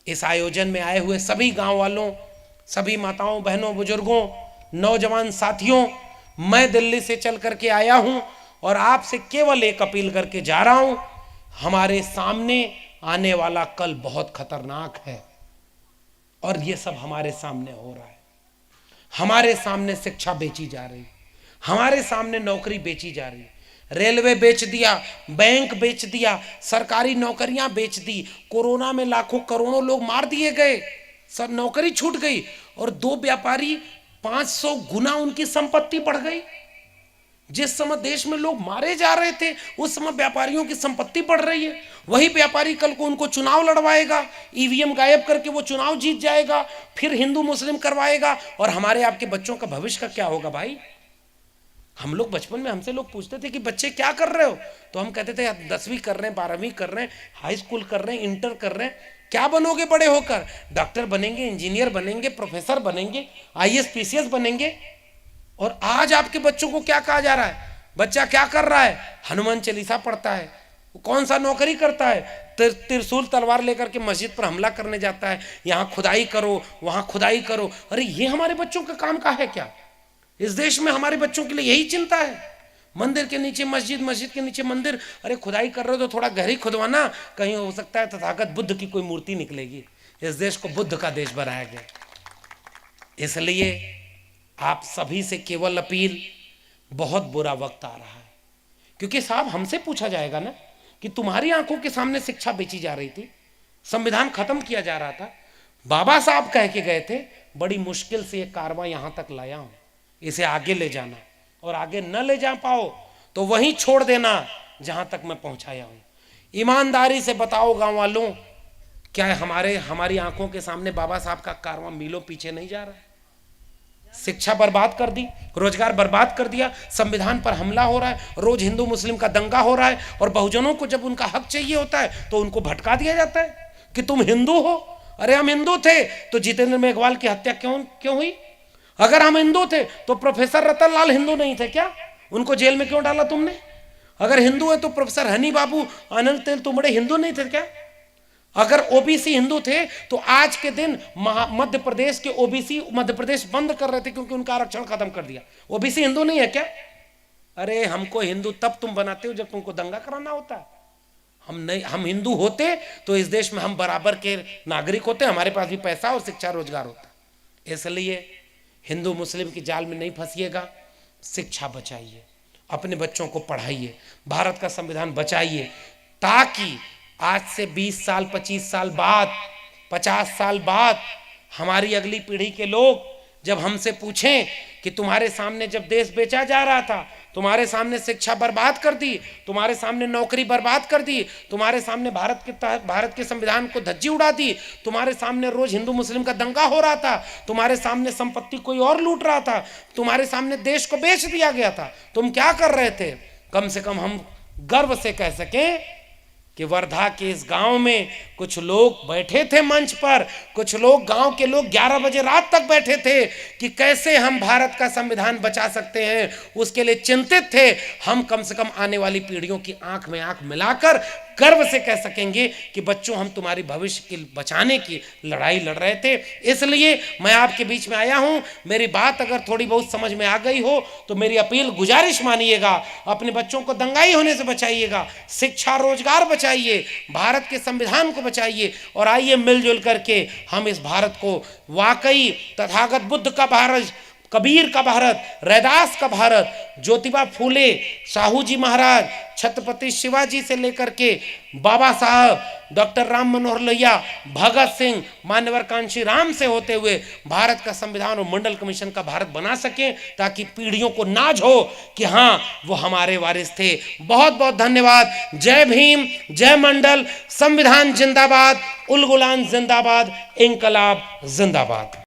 इस आयोजन में आए हुए सभी गांव वालों, सभी माताओं, बहनों, बुजुर्गों, नौजवान साथियों, मैं दिल्ली से चल करके आया हूं और आपसे केवल एक अपील करके जा रहा हूं। हमारे सामने आने वाला कल बहुत खतरनाक है और ये सब हमारे सामने हो रहा है। हमारे सामने शिक्षा बेची जा रही, हमारे सामने नौकरी बेची जा रही, रेलवे बेच दिया, बैंक बेच दिया, सरकारी नौकरियां बेच दी, कोरोना में लाखों करोड़ों लोग मार दिए गए, सब नौकरी छूट गई, और 2 व्यापारी 500 गुना उनकी संपत्ति बढ़ गई। जिस समय देश में लोग मारे जा रहे थे उस समय व्यापारियों की संपत्ति बढ़ रही है। वही व्यापारी कल को उनको चुनाव लड़वाएगा, ईवीएम गायब करके वो चुनाव जीत जाएगा, फिर हिंदू मुस्लिम करवाएगा, और हमारे आपके बच्चों का भविष्य का क्या होगा भाई? हम लोग बचपन में हमसे लोग पूछते थे कि बच्चे क्या कर रहे हो, तो हम कहते थे 10वीं कर रहे हैं, 12वीं कर रहे हैं, हाई स्कूल कर रहे हैं, इंटर कर रहे हैं। क्या बनोगे बड़े होकर? डॉक्टर बनेंगे, इंजीनियर बनेंगे, प्रोफेसर बनेंगे, आईएएस पीसीएस बनेंगे। और आज आपके बच्चों को क्या कहा जा रहा है? बच्चा क्या कर रहा है? हनुमान चालीसा पढ़ता है, कौन सा नौकरी करता है? त्रिशूल तलवार लेकर के मस्जिद पर हमला करने जाता है, यहाँ खुदाई करो, वहाँ खुदाई करो। अरे ये हमारे बच्चों का काम का है क्या? इस देश में हमारे बच्चों के लिए यही चिंता है? मंदिर के नीचे मस्जिद, मस्जिद के नीचे मंदिर। अरे खुदाई कर रहे हो तो थोड़ा गहरी खुदवाना, कहीं हो सकता है तथागत बुद्ध की कोई मूर्ति निकलेगी। इस देश को बुद्ध का देश बनाया गया। इसलिए आप सभी से केवल अपील, बहुत बुरा वक्त आ रहा है, क्योंकि साहब हमसे पूछा जाएगा ना कि तुम्हारी आंखों के सामने शिक्षा बेची जा रही थी, संविधान खत्म किया जा रहा था, बाबा साहब कह के गए थे, बड़ी मुश्किल से ये कारवां यहां तक लाया हूं, इसे आगे ले जाना, और आगे न ले जा पाओ तो वहीं छोड़ देना जहां तक मैं पहुंचाया हूं। ईमानदारी से बताओ गांव वालों, क्या हमारी आंखों के सामने बाबा साहब का कारवां मीलों पीछे नहीं जा रहा है? शिक्षा बर्बाद कर दी, रोजगार बर्बाद कर दिया, संविधान पर हमला हो रहा है, रोज हिंदू मुस्लिम का दंगा हो रहा है, और बहुजनों को जब उनका हक चाहिए होता है तो उनको भटका दिया जाता है कि तुम हिंदू हो। अरे हम हिंदू थे तो जितेंद्र मेघवाल की हत्या क्यों हुई? अगर हम हिंदू थे तो प्रोफेसर रतन लाल हिंदू नहीं थे क्या? उनको जेल में क्यों डाला तुमने? अगर हिंदू है तो प्रोफेसर हनी बाबू, अनंत तेलतुंबड़े हिंदू नहीं थे क्या? अगर ओबीसी हिंदू थे तो आज के दिन मध्य प्रदेश के ओबीसी मध्य प्रदेश बंद कर रहे थे क्योंकि उनका आरक्षण खत्म कर दिया। ओबीसी हिंदू नहीं है क्या? अरे हमको हिंदू तब तुम बनाते हो जब तुमको दंगा कराना होता है। हम हिंदू होते तो इस देश में हम बराबर के नागरिक होते, हमारे पास भी पैसा और शिक्षा रोजगार होता। इसलिए हिंदू मुस्लिम की जाल में नहीं फंसिएगा, शिक्षा बचाइए, अपने बच्चों को पढ़ाइए, भारत का संविधान बचाइए, ताकि आज से 20 साल, 25 साल बाद, 50 साल बाद हमारी अगली पीढ़ी के लोग जब हमसे पूछें कि तुम्हारे सामने जब देश बेचा जा रहा था तुम्हारे सामने शिक्षा बर्बाद कर दी, तुम्हारे सामने नौकरी बर्बाद कर दी, तुम्हारे सामने भारत के संविधान को धज्जी उड़ा दी, तुम्हारे सामने रोज हिंदू मुस्लिम का दंगा हो रहा था, तुम्हारे सामने संपत्ति कोई और लूट रहा था, तुम्हारे सामने देश को बेच दिया गया था। तुम क्या कर रहे थे? कम से कम हम गर्व से कह सकें कि वर्धा के इस गांव में कुछ लोग बैठे थे मंच पर, कुछ लोग, गांव के लोग 11 बजे रात तक बैठे थे कि कैसे हम भारत का संविधान बचा सकते हैं, उसके लिए चिंतित थे। हम कम से कम आने वाली पीढ़ियों की आंख में आंख मिलाकर गर्व से कह सकेंगे कि बच्चों, हम तुम्हारी भविष्य की बचाने की लड़ाई लड़ रहे थे। इसलिए मैं आपके बीच में आया हूं। मेरी बात अगर थोड़ी बहुत समझ में आ गई हो तो मेरी अपील, गुजारिश मानिएगा, अपने बच्चों को दंगाई होने से बचाइएगा, शिक्षा रोजगार बचाइए, भारत के संविधान को बचाइए, और आइए मिलजुल करके हम इस भारत को वाकई तथागत बुद्ध का भारत, कबीर का भारत, रैदास का भारत, ज्योतिबा फूले, साहू जी महाराज, छत्रपति शिवाजी से लेकर के बाबा साहब, डॉक्टर राम मनोहर लोहिया, भगत सिंह, मान्यवर कांशी राम से होते हुए भारत का संविधान और मंडल कमीशन का भारत बना सकें, ताकि पीढ़ियों को नाज हो कि हाँ, वो हमारे वारिस थे। बहुत बहुत धन्यवाद। जय भीम, जय मंडल, संविधान जिंदाबाद, उल गुलान जिंदाबाद, इंकलाब जिंदाबाद।